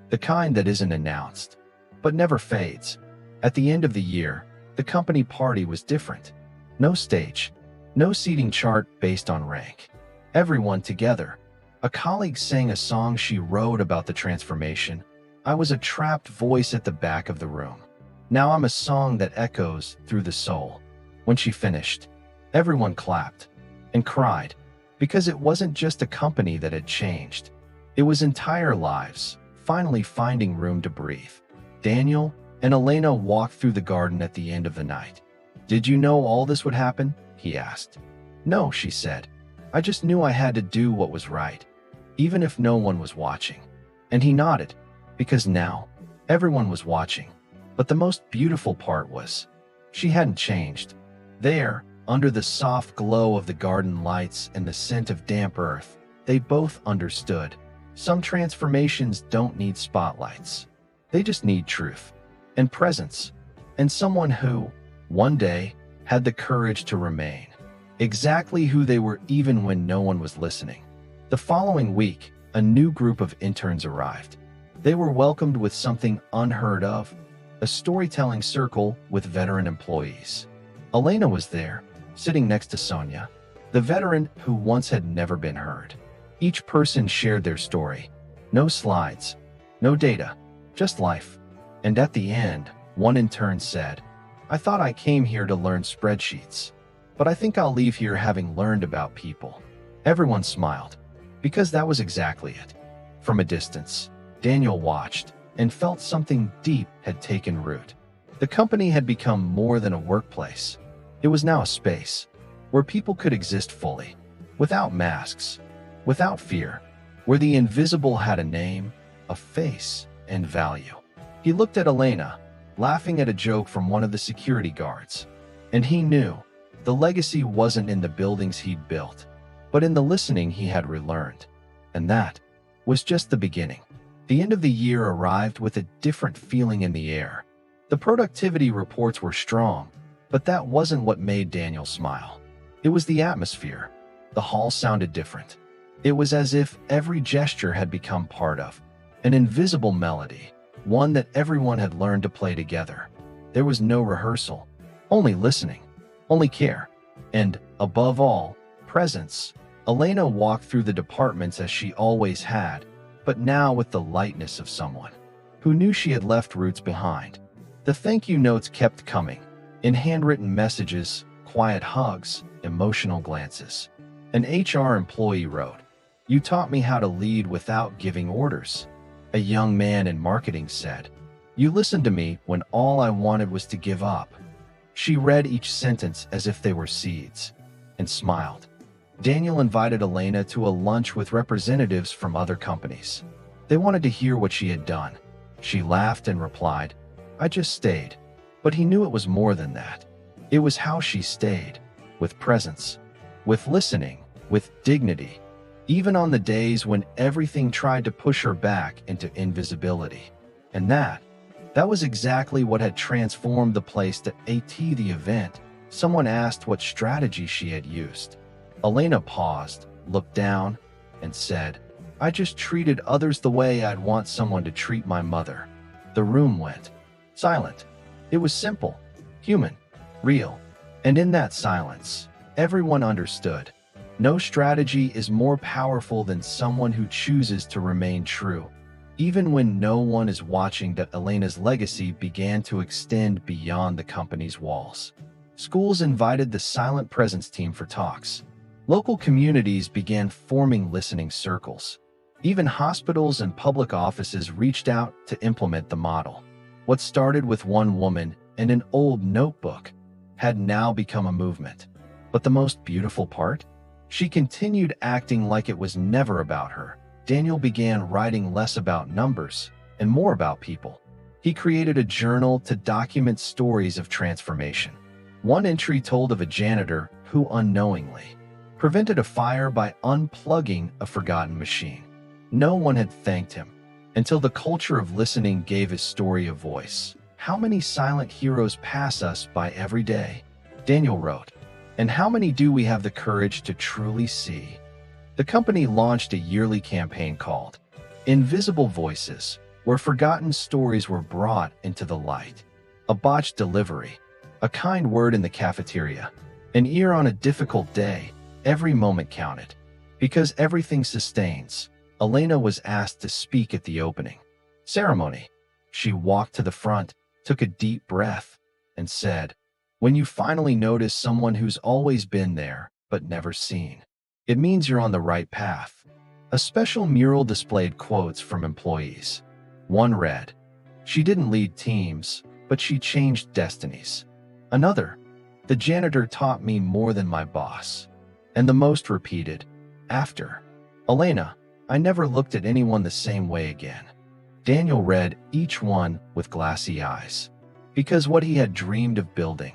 The kind that isn't announced, but never fades. At the end of the year, the company party was different. No stage, no seating chart based on rank. Everyone together. A colleague sang a song she wrote about the transformation. I was a trapped voice at the back of the room. Now I'm a song that echoes through the soul. When she finished, everyone clapped and cried, because it wasn't just a company that had changed. It was entire lives, finally finding room to breathe. Daniel and Elena walked through the garden at the end of the night. Did you know all this would happen? He asked. No, she said. I just knew I had to do what was right, even if no one was watching. And he nodded, because now everyone was watching. But the most beautiful part was, she hadn't changed. There, under the soft glow of the garden lights and the scent of damp earth, they both understood. Some transformations don't need spotlights. They just need truth and presence, and someone who, one day, had the courage to remain exactly who they were even when no one was listening. The following week, a new group of interns arrived. They were welcomed with something unheard of, a storytelling circle with veteran employees. Elena was there, sitting next to Sonia, the veteran who once had never been heard. Each person shared their story. No slides, no data, just life. And at the end, one intern said, I thought I came here to learn spreadsheets, but I think I'll leave here having learned about people. Everyone smiled, because that was exactly it. From a distance, Daniel watched and felt something deep had taken root. The company had become more than a workplace. It was now a space where people could exist fully, without masks, without fear, where the invisible had a name, a face, and value. He looked at Elena, laughing at a joke from one of the security guards. And he knew the legacy wasn't in the buildings he'd built, but in the listening he had relearned. And that was just the beginning. The end of the year arrived with a different feeling in the air. The productivity reports were strong, but that wasn't what made Daniel smile. It was the atmosphere. The hall sounded different. It was as if every gesture had become part of an invisible melody, one that everyone had learned to play together. There was no rehearsal, only listening, only care, and, above all, presence. Elena walked through the departments as she always had, but now with the lightness of someone who knew she had left roots behind. The thank you notes kept coming, in handwritten messages, quiet hugs, emotional glances. An HR employee wrote, You taught me how to lead without giving orders. A young man in marketing said, You listened to me when all I wanted was to give up. She read each sentence as if they were seeds, and smiled. Daniel invited Elena to a lunch with representatives from other companies. They wanted to hear what she had done. She laughed and replied, I just stayed. But he knew it was more than that. It was how she stayed, with presence, with listening, with dignity, even on the days when everything tried to push her back into invisibility. And that was exactly what had transformed the place to the event. Someone asked what strategy she had used. Elena paused, looked down, and said, I just treated others the way I'd want someone to treat my mother. The room went silent. It was simple, human, real. And in that silence, everyone understood. No strategy is more powerful than someone who chooses to remain true. Even when no one is watching, that Elena's legacy began to extend beyond the company's walls. Schools invited the Silent Presence team for talks. Local communities began forming listening circles. Even hospitals and public offices reached out to implement the model. What started with one woman and an old notebook had now become a movement. But the most beautiful part? She continued acting like it was never about her. Daniel began writing less about numbers and more about people. He created a journal to document stories of transformation. One entry told of a janitor who unknowingly prevented a fire by unplugging a forgotten machine. No one had thanked him until the culture of listening gave his story a voice. How many silent heroes pass us by every day? Daniel wrote. And how many do we have the courage to truly see? The company launched a yearly campaign called Invisible Voices, where forgotten stories were brought into the light. A botched delivery, a kind word in the cafeteria, an ear on a difficult day, every moment counted. Because everything sustains, Elena was asked to speak at the opening ceremony. She walked to the front, took a deep breath, and said, "When you finally notice someone who's always been there but never seen, it means you're on the right path." A special mural displayed quotes from employees. One read, "She didn't lead teams, but she changed destinies." Another, "The janitor taught me more than my boss." And the most repeated, "After Elena, I never looked at anyone the same way again." Daniel read each one with glassy eyes, because what he had dreamed of building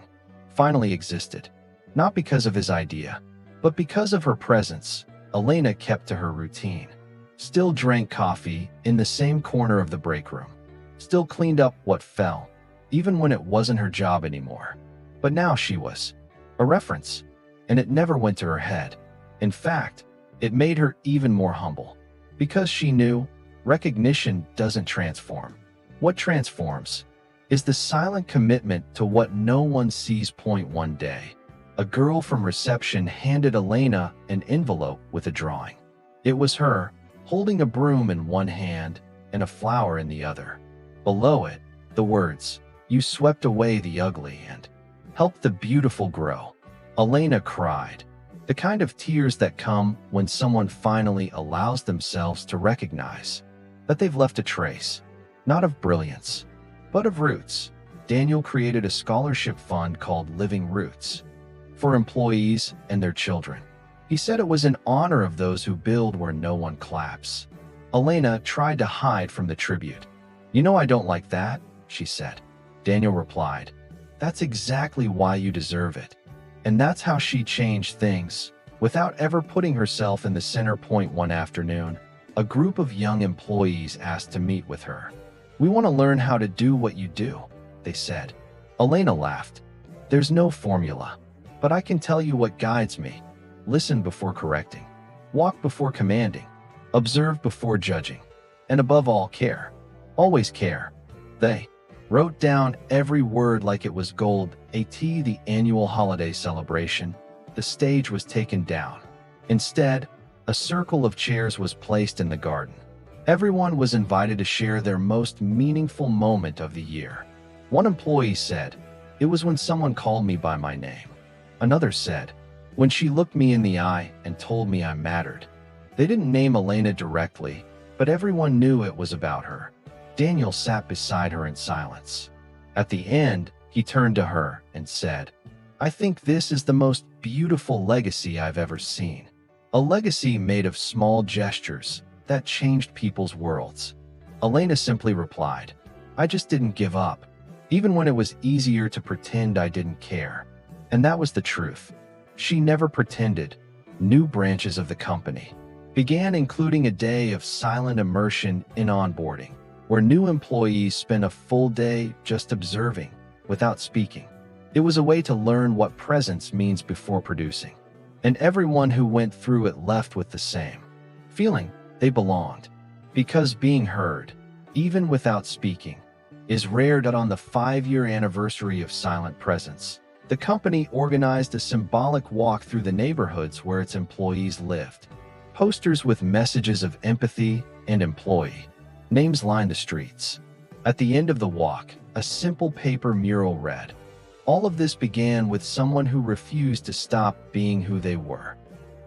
finally existed, not because of his idea, but because of her presence. Elena kept to her routine, still drank coffee in the same corner of the break room, still cleaned up what fell, even when it wasn't her job anymore. But now she was a reference, and it never went to her head. In fact, it made her even more humble, because she knew recognition doesn't transform. What transforms is the silent commitment to what no one sees. One day, a girl from reception handed Elena an envelope with a drawing. It was her, holding a broom in one hand and a flower in the other. Below it, the words, "You swept away the ugly and helped the beautiful grow." Elena cried, the kind of tears that come when someone finally allows themselves to recognize that they've left a trace, not of brilliance, but of roots. Daniel created a scholarship fund called Living Roots for employees and their children. He said it was in honor of those who build where no one claps. Elena tried to hide from the tribute. "You know I don't like that," she said. Daniel replied, "That's exactly why you deserve it." And that's how she changed things, without ever putting herself in the center. One afternoon, a group of young employees asked to meet with her. "We want to learn how to do what you do," they said. Elena laughed. "There's no formula, but I can tell you what guides me. Listen before correcting, walk before commanding, observe before judging, and above all, care. Always care." They wrote down every word like it was gold. The annual holiday celebration, the stage was taken down. Instead, a circle of chairs was placed in the garden. Everyone was invited to share their most meaningful moment of the year. One employee said, "It was when someone called me by my name." Another said, "When she looked me in the eye and told me I mattered." They didn't name Elena directly, but everyone knew it was about her. Daniel sat beside her in silence. At the end, he turned to her and said, "I think this is the most beautiful legacy I've ever seen. A legacy made of small gestures that changed people's worlds." Elena simply replied, "I just didn't give up, even when it was easier to pretend I didn't care." And that was the truth. She never pretended. New branches of the company began, including a day of silent immersion in onboarding, where new employees spent a full day just observing, without speaking. It was a way to learn what presence means before producing. And everyone who went through it left with the same feeling: they belonged. Because being heard, even without speaking, is rare. On the 5-year anniversary of Silent Presence, the company organized a symbolic walk through the neighborhoods where its employees lived. Posters with messages of empathy and employee names lined the streets. At the end of the walk, a simple paper mural read, All of this began with someone who refused to stop being who they were.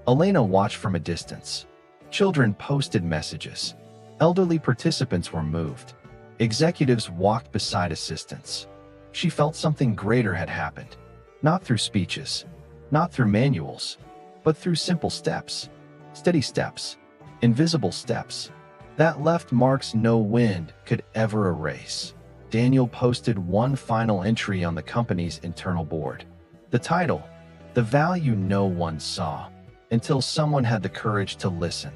Elena watched from a distance. Children posted messages. Elderly participants were moved. Executives walked beside assistants. She felt something greater had happened. Not through speeches, not through manuals, but through simple steps. Steady steps. Invisible steps. That left marks no wind could ever erase. Daniel posted one final entry on the company's internal board. The title, "The Value No One Saw," until someone had the courage to listen.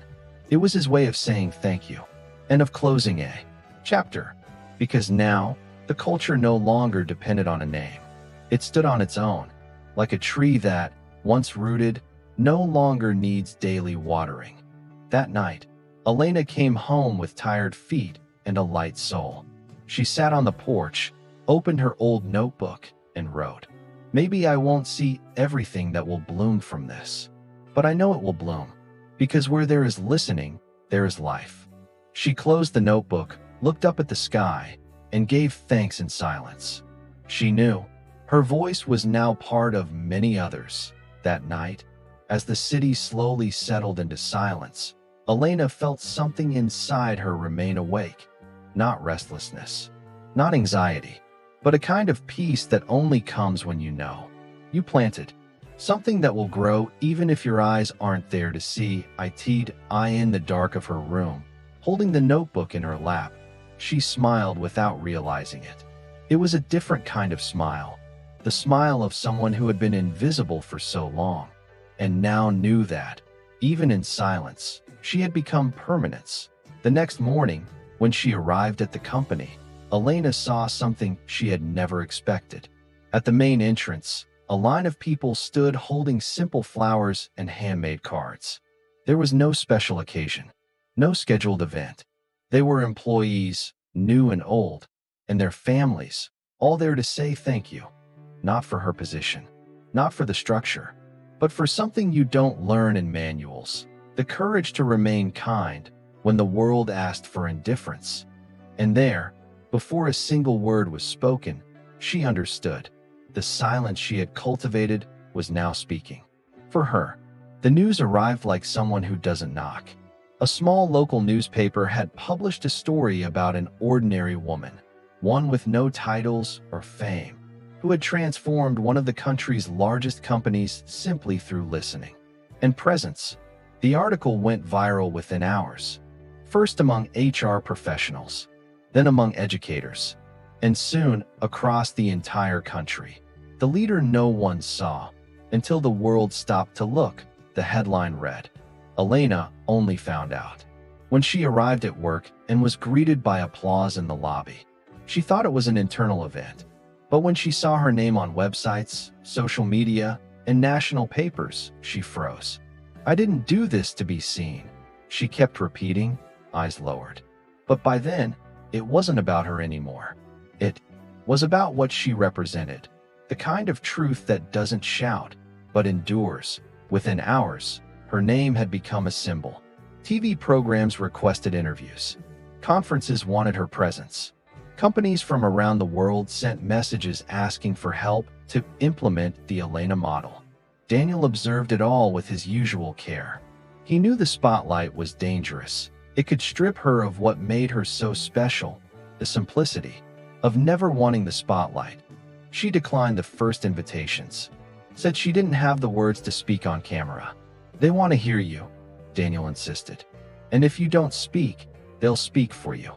It was his way of saying thank you, and of closing a chapter, because now the culture no longer depended on a name. It stood on its own, like a tree that, once rooted, no longer needs daily watering. That night, Elena came home with tired feet and a light soul. She sat on the porch, opened her old notebook, and wrote, "Maybe I won't see everything that will bloom from this, but I know it will bloom, because where there is listening, there is life." She closed the notebook, looked up at the sky, and gave thanks in silence. She knew her voice was now part of many others. That night, as the city slowly settled into silence, Elena felt something inside her remain awake. Not restlessness, not anxiety, but a kind of peace that only comes when you know. You planted something that will grow even if your eyes aren't there to see. I in the dark of her room, holding the notebook in her lap. She smiled without realizing it. It was a different kind of smile, the smile of someone who had been invisible for so long, and now knew that, even in silence, she had become permanence. The next morning, when she arrived at the company, Elena saw something she had never expected. At the main entrance, a line of people stood holding simple flowers and handmade cards. There was no special occasion, no scheduled event. They were employees, new and old, and their families, all there to say thank you. Not for her position, not for the structure, but for something you don't learn in manuals: the courage to remain kind when the world asked for indifference. And there, before a single word was spoken, she understood. The silence she had cultivated was now speaking. For her, the news arrived like someone who doesn't knock. A small local newspaper had published a story about an ordinary woman, one with no titles or fame, who had transformed one of the country's largest companies simply through listening and presence. The article went viral within hours, first among HR professionals, then among educators, and soon across the entire country. The leader no one saw until the world stopped to look. The headline read, "Elena only found out." When she arrived at work and was greeted by applause in the lobby, she thought it was an internal event. But when she saw her name on websites, social media, and national papers, she froze. "I didn't do this to be seen," she kept repeating, eyes lowered. But by then, it wasn't about her anymore. It was about what she represented, the kind of truth that doesn't shout, but endures. Within hours, her name had become a symbol. TV programs requested interviews. Conferences wanted her presence. Companies from around the world sent messages asking for help to implement the Elena model. Daniel observed it all with his usual care. He knew the spotlight was dangerous. It could strip her of what made her so special, the simplicity of never wanting the spotlight. She declined the first invitations, said she didn't have the words to speak on camera. "They want to hear you," Daniel insisted. "And if you don't speak, they'll speak for you."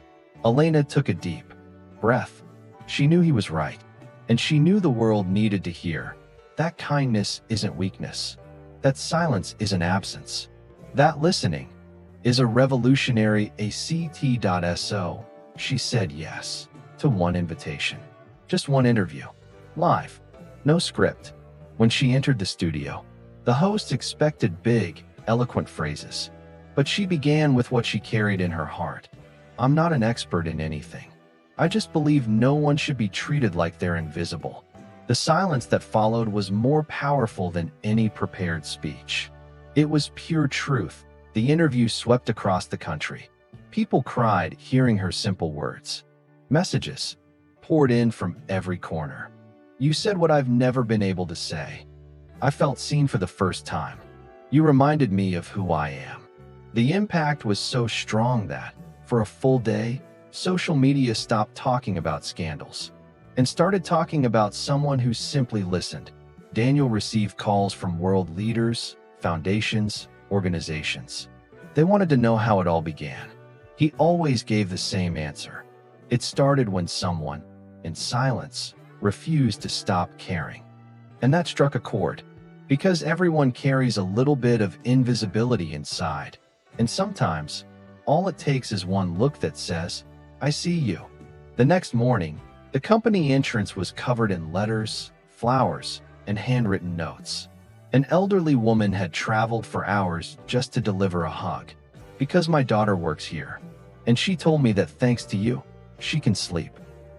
Elena took a deep breath. She knew he was right, and she knew the world needed to hear. That kindness isn't weakness. That silence isn't absence. That listening is a revolutionary ACT.SO. She said yes to one invitation, just one interview, live, no script. When she entered the studio, the host expected big, eloquent phrases, but she began with what she carried in her heart. "I'm not an expert in anything. I just believe no one should be treated like they're invisible." The silence that followed was more powerful than any prepared speech. It was pure truth. The interview swept across the country. People cried hearing her simple words. Messages poured in from every corner. You said what I've never been able to say. I felt seen for the first time. You reminded me of who I am. The impact was so strong that, for a full day, social media stopped talking about scandals and started talking about someone who simply listened. Daniel received calls from world leaders, foundations, organizations. They wanted to know how it all began. He always gave the same answer. It started when someone, in silence, refused to stop caring. And that struck a chord, because everyone carries a little bit of invisibility inside. And sometimes, all it takes is one look that says, "I see you." The next morning, the company entrance was covered in letters, flowers, and handwritten notes. An elderly woman had traveled for hours just to deliver a hug. "Because my daughter works here, and she told me that thanks to you, she can sleep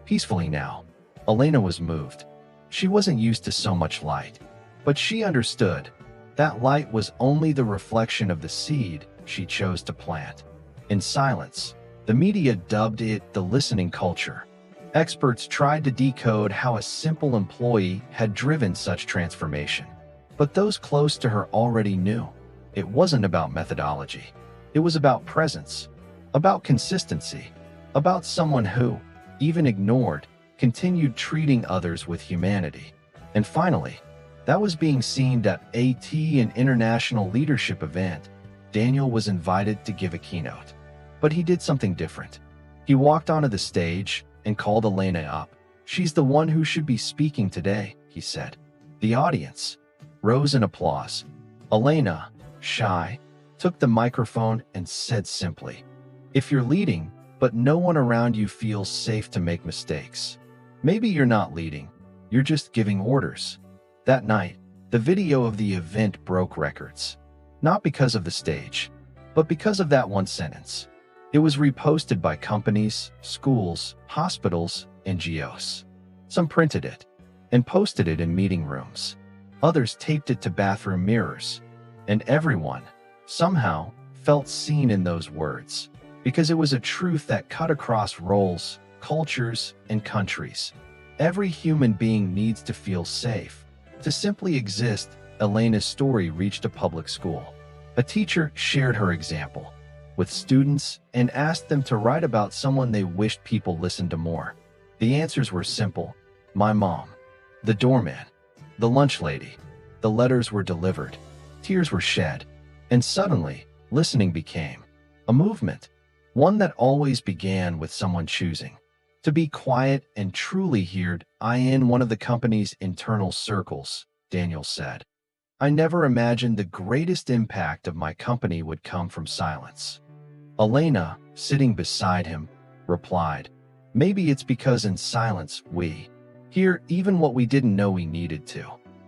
peacefully now." Elena was moved. She wasn't used to so much light, but she understood that light was only the reflection of the seed she chose to plant. In silence, the media dubbed it the listening culture. Experts tried to decode how a simple employee had driven such transformation. But those close to her already knew. It wasn't about methodology. It was about presence, about consistency, about someone who, even ignored, continued treating others with humanity. And finally, that was being seen at an international leadership event. Daniel was invited to give a keynote. But he did something different. He walked onto the stage and called Elena up. "She's the one who should be speaking today," he said. The audience rose in applause. Elena, shy, took the microphone and said simply, "If you're leading, but no one around you feels safe to make mistakes, maybe you're not leading, you're just giving orders." That night, the video of the event broke records. Not because of the stage, but because of that one sentence. It was reposted by companies, schools, hospitals, NGOs. Some printed it and posted it in meeting rooms. Others taped it to bathroom mirrors. And everyone, somehow, felt seen in those words, because it was a truth that cut across roles, cultures, and countries. Every human being needs to feel safe, to simply exist. Elena's story reached a public school. A teacher shared her example with students and asked them to write about someone they wished people listened to more. The answers were simple: my mom, the doorman, the lunch lady. The letters were delivered, tears were shed, and suddenly, listening became a movement, one that always began with someone choosing to be quiet and truly heard. In one of the company's internal circles, Daniel said, "I never imagined the greatest impact of my company would come from silence." Elena, sitting beside him, replied, "Maybe it's because in silence we hear even what we didn't know we needed to."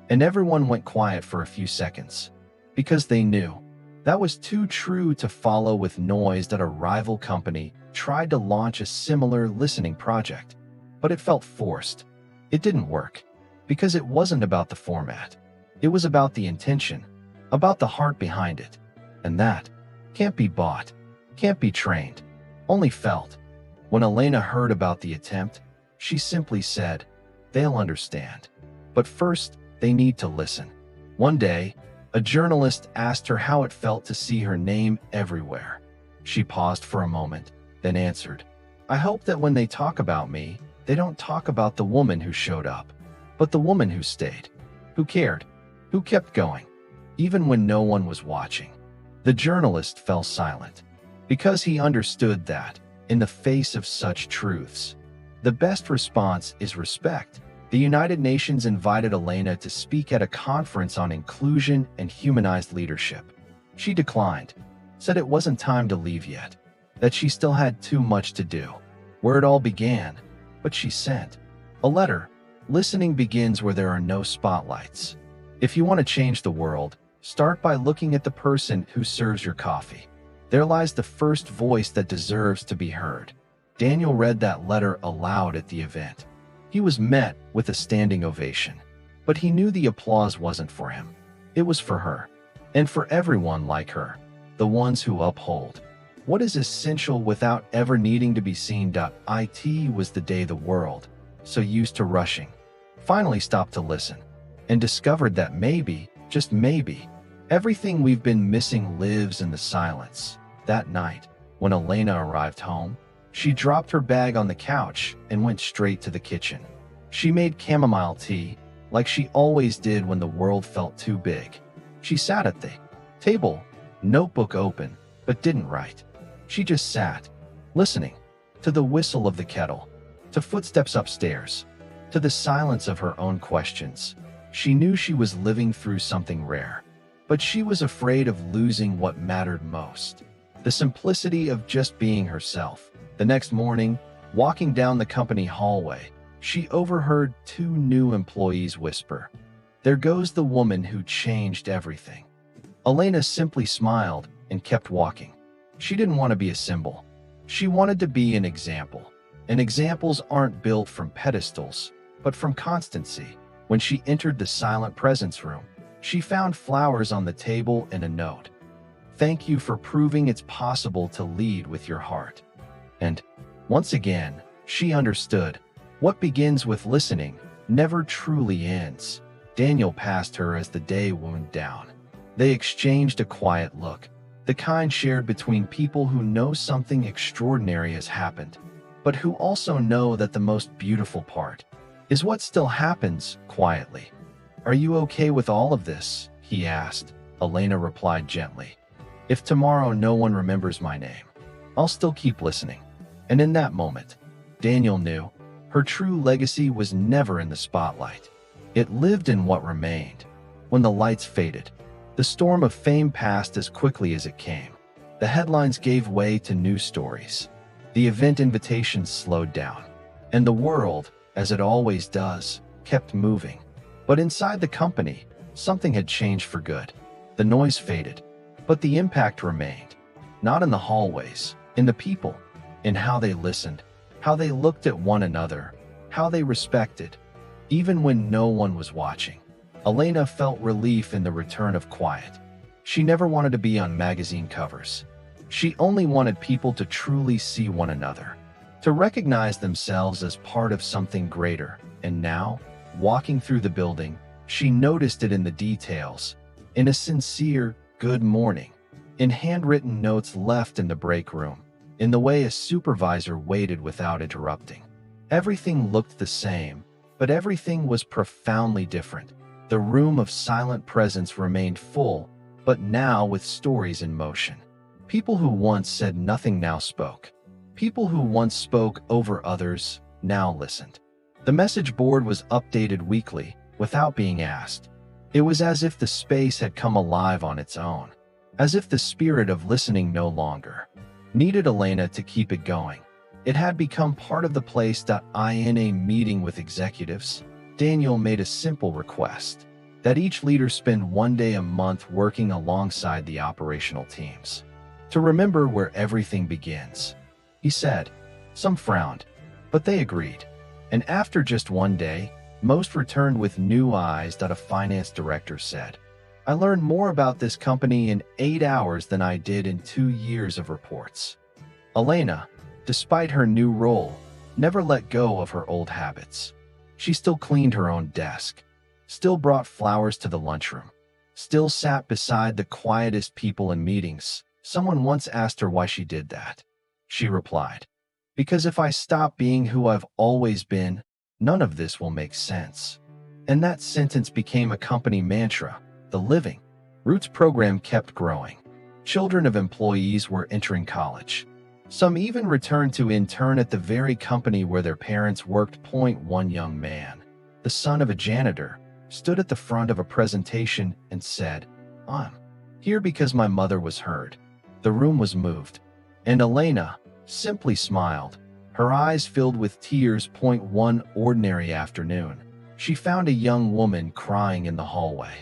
And everyone went quiet for a few seconds, because they knew that was too true to follow with noise. That a rival company tried to launch a similar listening project, but it felt forced. It didn't work, because it wasn't about the format. It was about the intention, about the heart behind it. And that can't be bought, can't be trained, only felt. When Elena heard about the attempt, she simply said, "They'll understand. But first, they need to listen." One day, a journalist asked her how it felt to see her name everywhere. She paused for a moment, then answered, "I hope that when they talk about me, they don't talk about the woman who showed up, but the woman who stayed, who cared, who kept going, even when no one was watching." The journalist fell silent, because he understood that, in the face of such truths, the best response is respect. The United Nations invited Elena to speak at a conference on inclusion and humanized leadership. She declined, said it wasn't time to leave yet, that she still had too much to do. Where it all began, but she sent a letter. Listening begins where there are no spotlights. If you want to change the world, start by looking at the person who serves your coffee. There lies the first voice that deserves to be heard. Daniel read that letter aloud at the event. He was met with a standing ovation, but he knew the applause wasn't for him. It was for her, and for everyone like her, the ones who uphold what is essential without ever needing to be seen. It was the day the world, so used to rushing, finally stopped to listen, and discovered that maybe, just maybe, everything we've been missing lives in the silence. That night, when Elena arrived home, she dropped her bag on the couch and went straight to the kitchen. She made chamomile tea, like she always did when the world felt too big. She sat at the table, notebook open, but didn't write. She just sat, listening to the whistle of the kettle, to footsteps upstairs, to the silence of her own questions. She knew she was living through something rare, but she was afraid of losing what mattered most: the simplicity of just being herself. The next morning, walking down the company hallway, she overheard two new employees whisper, "There goes the woman who changed everything." Elena simply smiled and kept walking. She didn't want to be a symbol. She wanted to be an example. And examples aren't built from pedestals, but from constancy. When she entered the silent presence room, she found flowers on the table and a note. "Thank you for proving it's possible to lead with your heart." And once again, she understood what begins with listening never truly ends. Daniel passed her as the day wound down. They exchanged a quiet look, the kind shared between people who know something extraordinary has happened, but who also know that the most beautiful part is what still happens quietly. "Are you okay with all of this?" he asked. Elena replied gently, "If tomorrow no one remembers my name, I'll still keep listening." And in that moment, Daniel knew her true legacy was never in the spotlight. It lived in what remained. When the lights faded, the storm of fame passed as quickly as it came. The headlines gave way to news stories. The event invitations slowed down, and the world, as it always does, kept moving. But inside the company, something had changed for good. The noise faded, but the impact remained. Not in the hallways, in the people, in how they listened, how they looked at one another, how they respected, even when no one was watching. Elena felt relief in the return of quiet. She never wanted to be on magazine covers. She only wanted people to truly see one another, to recognize themselves as part of something greater. And now, walking through the building, she noticed it in the details, in a sincere "good morning," in handwritten notes left in the break room, in the way a supervisor waited without interrupting. Everything looked the same, but everything was profoundly different. The room of silent presence remained full, but now with stories in motion. People who once said nothing now spoke. People who once spoke over others now listened. The message board was updated weekly, without being asked. It was as if the space had come alive on its own, as if the spirit of listening no longer needed Elena to keep it going. It had become part of the place. In a meeting with executives, Daniel made a simple request: that each leader spend one day a month working alongside the operational teams, to remember where everything begins. He said. Some frowned, but they agreed. And after just one day, most returned with new eyes. A finance director said, "I learned more about this company in 8 hours than I did in 2 years of reports." Elena, despite her new role, never let go of her old habits. She still cleaned her own desk, still brought flowers to the lunchroom, still sat beside the quietest people in meetings. Someone once asked her why she did that. She replied, "Because if I stop being who I've always been, none of this will make sense." And that sentence became a company mantra. The Living Roots program kept growing. Children of employees were entering college. Some even returned to intern at the very company where their parents worked. One young man, the son of a janitor, stood at the front of a presentation and said, "I'm here because my mother was heard." The room was moved, and Elena simply smiled, her eyes filled with tears. One ordinary afternoon, she found a young woman crying in the hallway.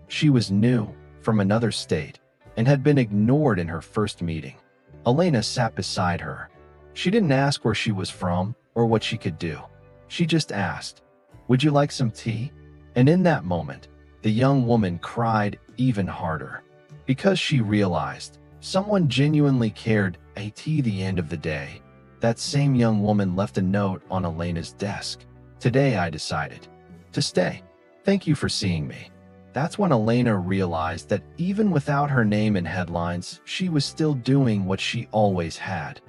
She was new, from another state, and had been ignored in her first meeting. Elena sat beside her. She didn't ask where she was from or what she could do. She just asked, "Would you like some tea?" And in that moment, the young woman cried even harder, because she realized someone genuinely cared. At the end of the day, that same young woman left a note on Elena's desk. "Today I decided To stay. Thank you for seeing me. That's when Elena realized that even without her name in headlines, she was still doing what she always had.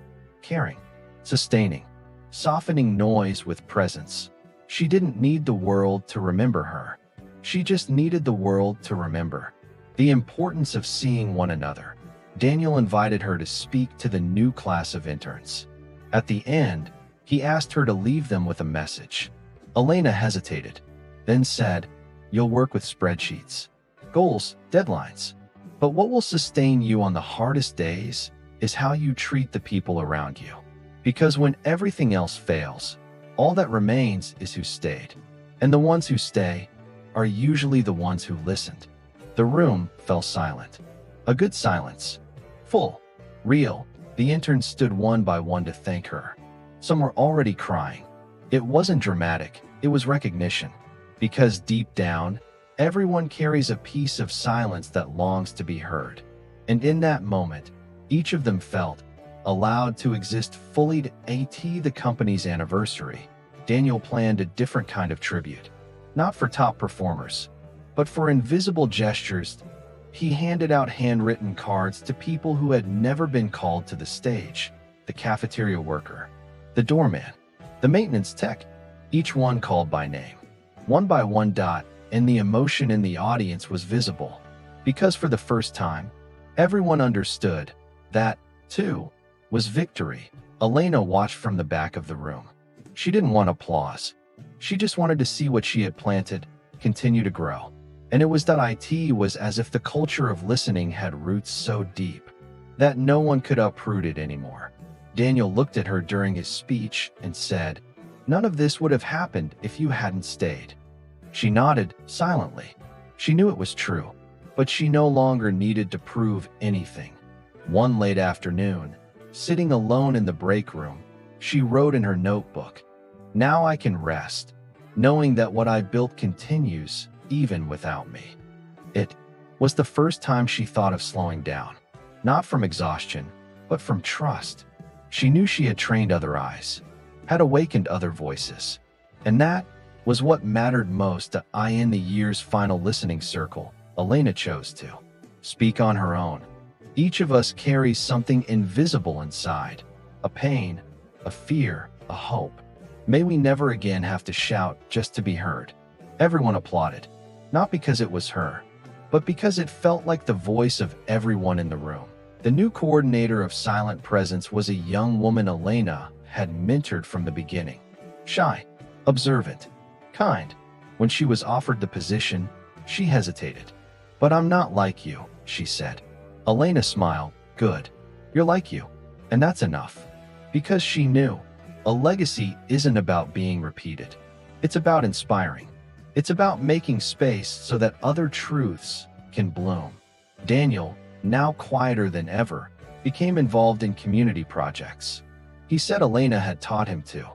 Caring. Sustaining. Softening noise with presence. She didn't need the world to remember her. She just needed the world to remember the importance of seeing one another. Daniel invited her to speak to the new class of interns. At the end, he asked her to leave them with a message. Elena hesitated, then said, "You'll work with spreadsheets, goals, deadlines. But what will sustain you on the hardest days is how you treat the people around you. Because when everything else fails, all that remains is who stayed. And the ones who stay are usually the ones who listened." The room fell silent. A good silence. Full. Real. The interns stood one by one to thank her. Some were already crying. It wasn't dramatic, it was recognition. Because deep down, everyone carries a piece of silence that longs to be heard. And in that moment, each of them felt allowed to exist fully. To the company's anniversary, Daniel planned a different kind of tribute. Not for top performers, but for invisible gestures. He handed out handwritten cards to people who had never been called to the stage. The cafeteria worker, the doorman, the maintenance tech, each one called by name. One by one. And the emotion in the audience was visible. Because for the first time, everyone understood that, too, was victory. Elena watched from the back of the room. She didn't want applause. She just wanted to see what she had planted continue to grow. And it was as if the culture of listening had roots so deep that no one could uproot it anymore. Daniel looked at her during his speech and said, "None of this would have happened if you hadn't stayed." She nodded silently. She knew it was true, but she no longer needed to prove anything. One late afternoon, sitting alone in the break room, she wrote in her notebook, "Now I can rest, knowing that what I built continues even without me." It was the first time she thought of slowing down, not from exhaustion, but from trust. She knew she had trained other eyes, had awakened other voices, and that was what mattered most. In the year's final listening circle, Elena chose to speak on her own. Each of us carries something invisible inside, a pain, a fear, a hope. May we never again have to shout just to be heard. Everyone applauded, not because it was her, but because it felt like the voice of everyone in the room. The new coordinator of Silent Presence was a young woman Elena had mentored from the beginning. Shy, observant, kind. When she was offered the position, she hesitated. "But I'm not like you," she said. Elena smiled. "Good. You're like you. And that's enough." Because she knew a legacy isn't about being repeated. It's about inspiring. It's about making space so that other truths can bloom. Daniel, now quieter than ever, became involved in community projects. He said Elena had taught him to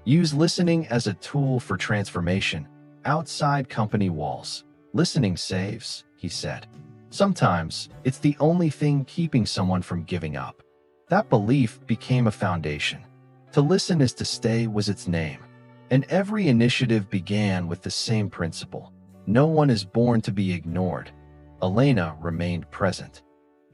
use listening as a tool for transformation outside company walls. "Listening saves," he said. "Sometimes it's the only thing keeping someone from giving up." That belief became a foundation. To listen is to stay was its name. And every initiative began with the same principle. No one is born to be ignored. Elena remained present,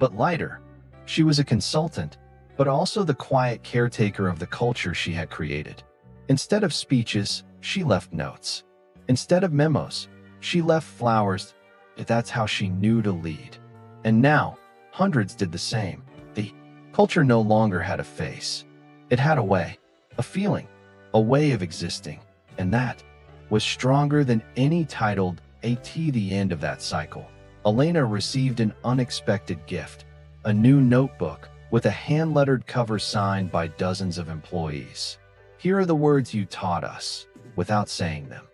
but lighter. She was a consultant, but also the quiet caretaker of the culture she had created. Instead of speeches, she left notes. Instead of memos, she left flowers. That's how she knew to lead. And now, hundreds did the same. The culture no longer had a face. It had a way, a feeling, a way of existing. And that was stronger than any titled the end of that cycle. Elena received an unexpected gift, a new notebook with a hand-lettered cover signed by dozens of employees. "Here are the words you taught us," without saying them.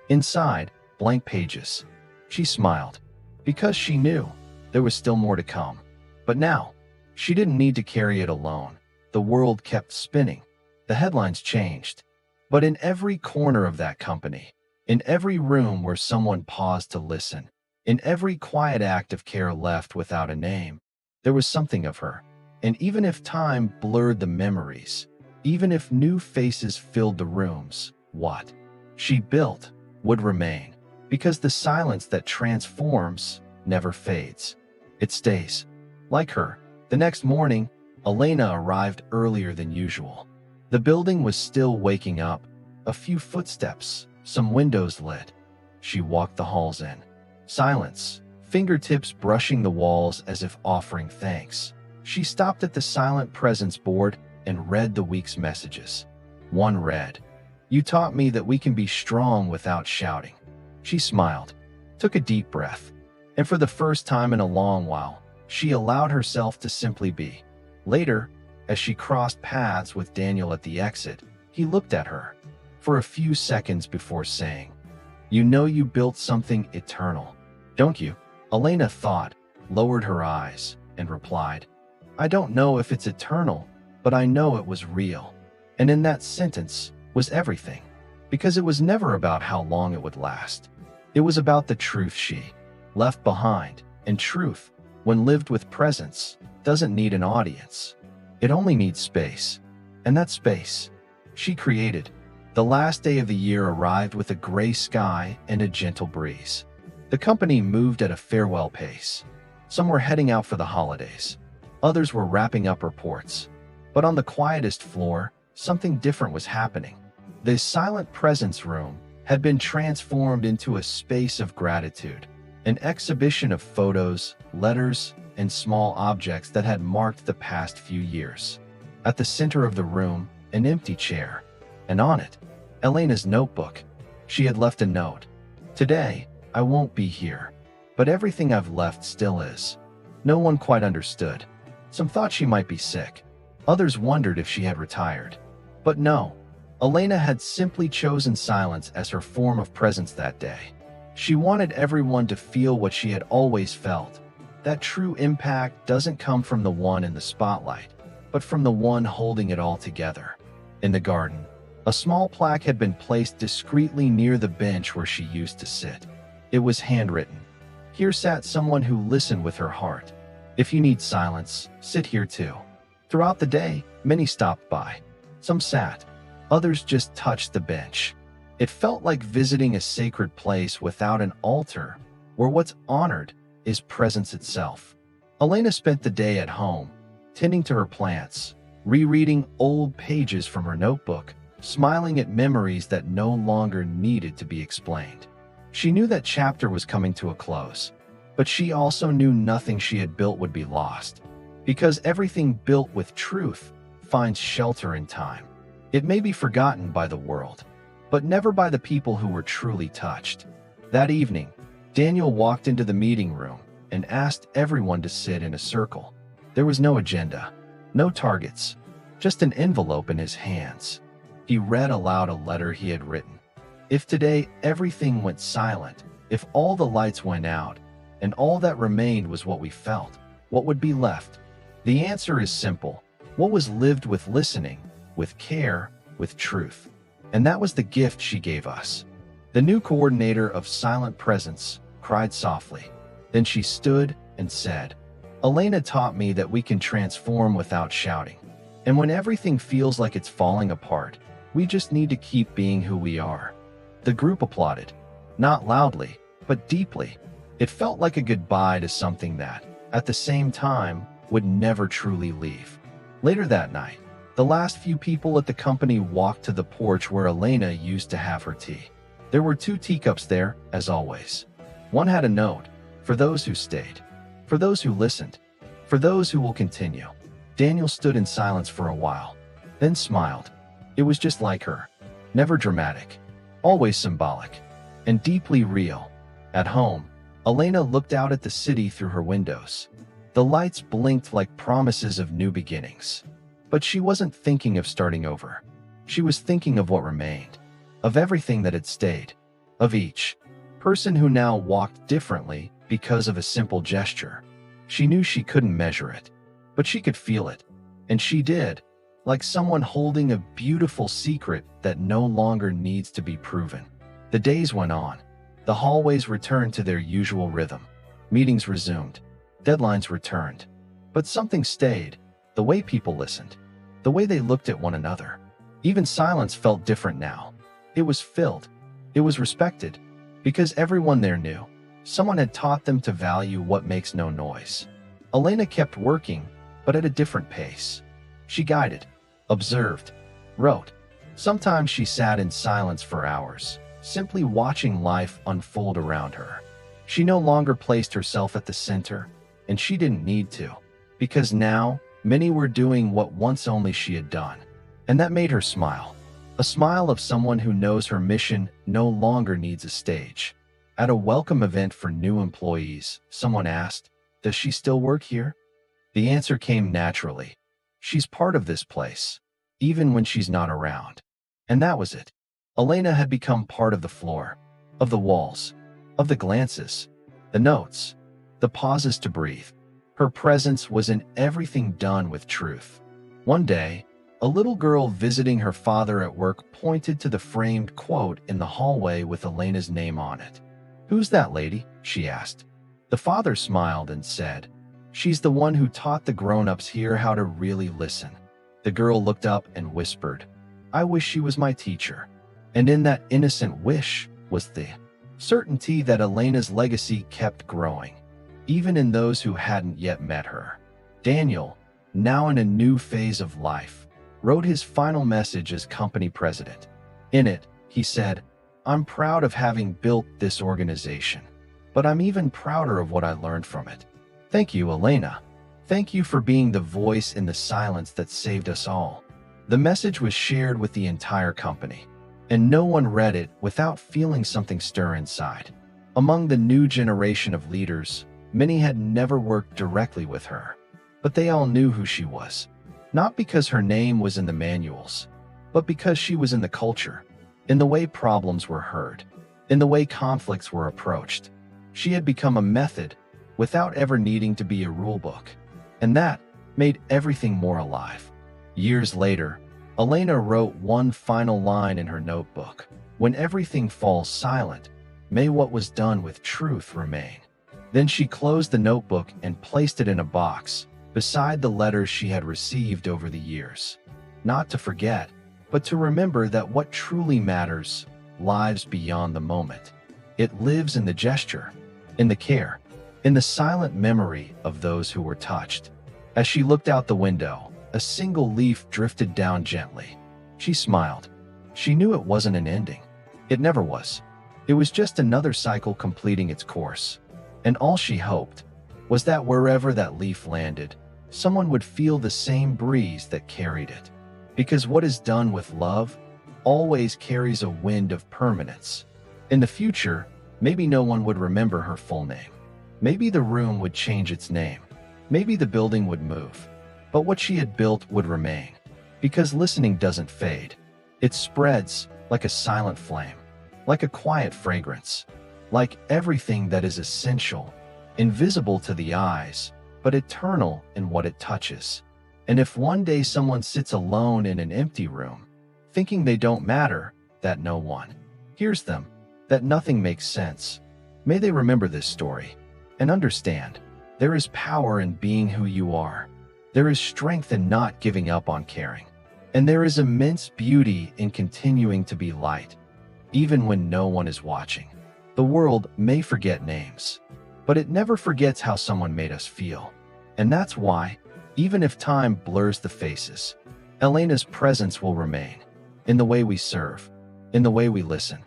Inside, blank pages. She smiled, because she knew there was still more to come. But now, she didn't need to carry it alone. The world kept spinning. The headlines changed. But in every corner of that company, in every room where someone paused to listen, in every quiet act of care left without a name, there was something of her. And even if time blurred the memories, even if new faces filled the rooms, what she built would remain, because the silence that transforms never fades. It stays. Like her, the next morning, Elena arrived earlier than usual. The building was still waking up, a few footsteps, some windows lit. She walked the halls in. Silence, fingertips brushing the walls as if offering thanks. She stopped at the silent presence board and read the week's messages. One read, "You taught me that we can be strong without shouting." She smiled, took a deep breath, and for the first time in a long while, she allowed herself to simply be. Later, as she crossed paths with Daniel at the exit, he looked at her for a few seconds before saying, "You know you built something eternal, don't you?" Elena thought, lowered her eyes, and replied, "I don't know if it's eternal, but I know it was real." And in that sentence was everything, because it was never about how long it would last. It was about the truth she left behind, and truth, when lived with presence, doesn't need an audience. It only needs space. And that space she created. The last day of the year arrived with a gray sky and a gentle breeze. The company moved at a farewell pace. Some were heading out for the holidays. Others were wrapping up reports. But on the quietest floor, something different was happening. The silent presence room had been transformed into a space of gratitude, an exhibition of photos, letters, and small objects that had marked the past few years. At the center of the room, an empty chair, and on it, Elena's notebook. She had left a note. "Today, I won't be here, but everything I've left still is." No one quite understood. Some thought she might be sick. Others wondered if she had retired. But no, Elena had simply chosen silence as her form of presence that day. She wanted everyone to feel what she had always felt. That true impact doesn't come from the one in the spotlight, but from the one holding it all together. In the garden, a small plaque had been placed discreetly near the bench where she used to sit. It was handwritten. "Here sat someone who listened with her heart. If you need silence, sit here too." Throughout the day, many stopped by. Some sat. Others just touched the bench. It felt like visiting a sacred place without an altar, where what's honored is presence itself. Elena spent the day at home, tending to her plants, rereading old pages from her notebook, smiling at memories that no longer needed to be explained. She knew that chapter was coming to a close, but she also knew nothing she had built would be lost, because everything built with truth finds shelter in time. It may be forgotten by the world, but never by the people who were truly touched. That evening, Daniel walked into the meeting room and asked everyone to sit in a circle. There was no agenda, no targets, just an envelope in his hands. He read aloud a letter he had written. If today everything went silent, if all the lights went out, and all that remained was what we felt, what would be left? The answer is simple. What was lived with listening, with care, with truth. And that was the gift she gave us. The new coordinator of Silent Presence cried softly. Then she stood and said, "Elena taught me that we can transform without shouting. And when everything feels like it's falling apart, we just need to keep being who we are." The group applauded, not loudly, but deeply. It felt like a goodbye to something that, at the same time, would never truly leave. Later that night, the last few people at the company walked to the porch where Elena used to have her tea. There were 2 teacups there, as always. One had a note, for those who stayed, for those who listened, for those who will continue. Daniel stood in silence for a while, then smiled. It was just like her, never dramatic, always symbolic, and deeply real. At home, Elena looked out at the city through her windows. The lights blinked like promises of new beginnings. But she wasn't thinking of starting over. She was thinking of what remained, of everything that had stayed, of each person who now walked differently because of a simple gesture. She knew she couldn't measure it, but she could feel it. And she did, like someone holding a beautiful secret that no longer needs to be proven. The days went on. The hallways returned to their usual rhythm. Meetings resumed. Deadlines returned. But something stayed. The way people listened, the way they looked at one another. Even silence felt different now. It was filled. It was respected because everyone there knew. Someone had taught them to value what makes no noise. Elena kept working, but at a different pace. She guided, observed, wrote. Sometimes she sat in silence for hours, simply watching life unfold around her. She no longer placed herself at the center, and she didn't need to, because now many were doing what once only she had done. And that made her smile. A smile of someone who knows her mission no longer needs a stage. At a welcome event for new employees, someone asked, "Does she still work here?" The answer came naturally. She's part of this place, even when she's not around. And that was it. Elena had become part of the floor, of the walls, of the glances, the notes, the pauses to breathe. Her presence was in everything done with truth. One day, a little girl visiting her father at work pointed to the framed quote in the hallway with Elena's name on it. "Who's that lady?" she asked. The father smiled and said, "She's the one who taught the grown-ups here how to really listen." The girl looked up and whispered, "I wish she was my teacher." And in that innocent wish was the certainty that Elena's legacy kept growing, even in those who hadn't yet met her. Daniel, now in a new phase of life, wrote his final message as company president. In it, he said, "I'm proud of having built this organization, but I'm even prouder of what I learned from it. Thank you, Elena. Thank you for being the voice in the silence that saved us all." The message was shared with the entire company, and no one read it without feeling something stir inside. Among the new generation of leaders, many had never worked directly with her, but they all knew who she was. Not because her name was in the manuals, but because she was in the culture, in the way problems were heard, in the way conflicts were approached. She had become a method without ever needing to be a rulebook, and that made everything more alive. Years later, Elena wrote one final line in her notebook: "When everything falls silent, may what was done with truth remain." Then she closed the notebook and placed it in a box beside the letters she had received over the years. Not to forget, but to remember that what truly matters lives beyond the moment. It lives in the gesture, in the care, in the silent memory of those who were touched. As she looked out the window, a single leaf drifted down gently. She smiled. She knew it wasn't an ending. It never was. It was just another cycle completing its course. And all she hoped was that wherever that leaf landed, someone would feel the same breeze that carried it. Because what is done with love always carries a wind of permanence. In the future, maybe no one would remember her full name. Maybe the room would change its name. Maybe the building would move. But what she had built would remain. Because listening doesn't fade. It spreads like a silent flame, like a quiet fragrance, like everything that is essential, invisible to the eyes, but eternal in what it touches. And if one day someone sits alone in an empty room, thinking they don't matter, that no one hears them, that nothing makes sense, may they remember this story and understand there is power in being who you are. There is strength in not giving up on caring. And there is immense beauty in continuing to be light, even when no one is watching. The world may forget names, but it never forgets how someone made us feel. And that's why, even if time blurs the faces, Elena's presence will remain. In the way we serve, in the way we listen,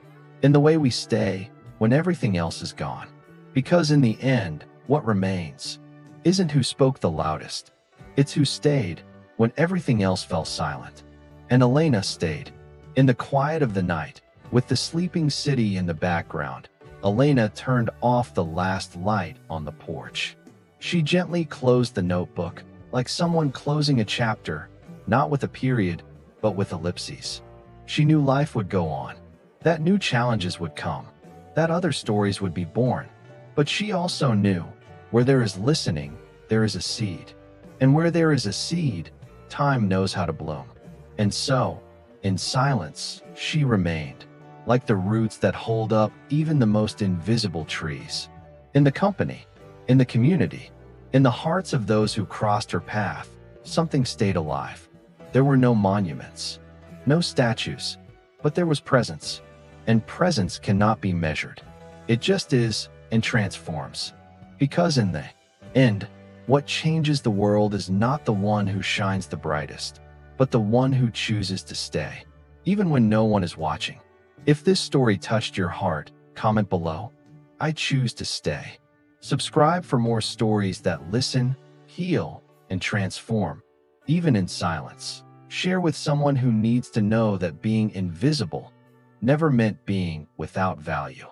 in the way we stay when everything else is gone. Because in the end, what remains isn't who spoke the loudest. It's who stayed when everything else fell silent. And Elena stayed. In the quiet of the night, with the sleeping city in the background, Elena turned off the last light on the porch. She gently closed the notebook, like someone closing a chapter, not with a period, but with ellipses. She knew life would go on, that new challenges would come, that other stories would be born. But she also knew, where there is listening, there is a seed. And where there is a seed, time knows how to bloom. And so, in silence, she remained, like the roots that hold up even the most invisible trees. In the company, in the community, in the hearts of those who crossed her path, something stayed alive. There were no monuments, no statues, but there was presence. and presence cannot be measured. It just is and transforms. Because in the end, what changes the world is not the one who shines the brightest, but the one who chooses to stay, even when no one is watching. If this story touched your heart, comment below. I choose to stay. Subscribe for more stories that listen, heal, and transform, even in silence. Share with someone who needs to know that being invisible never meant being without value.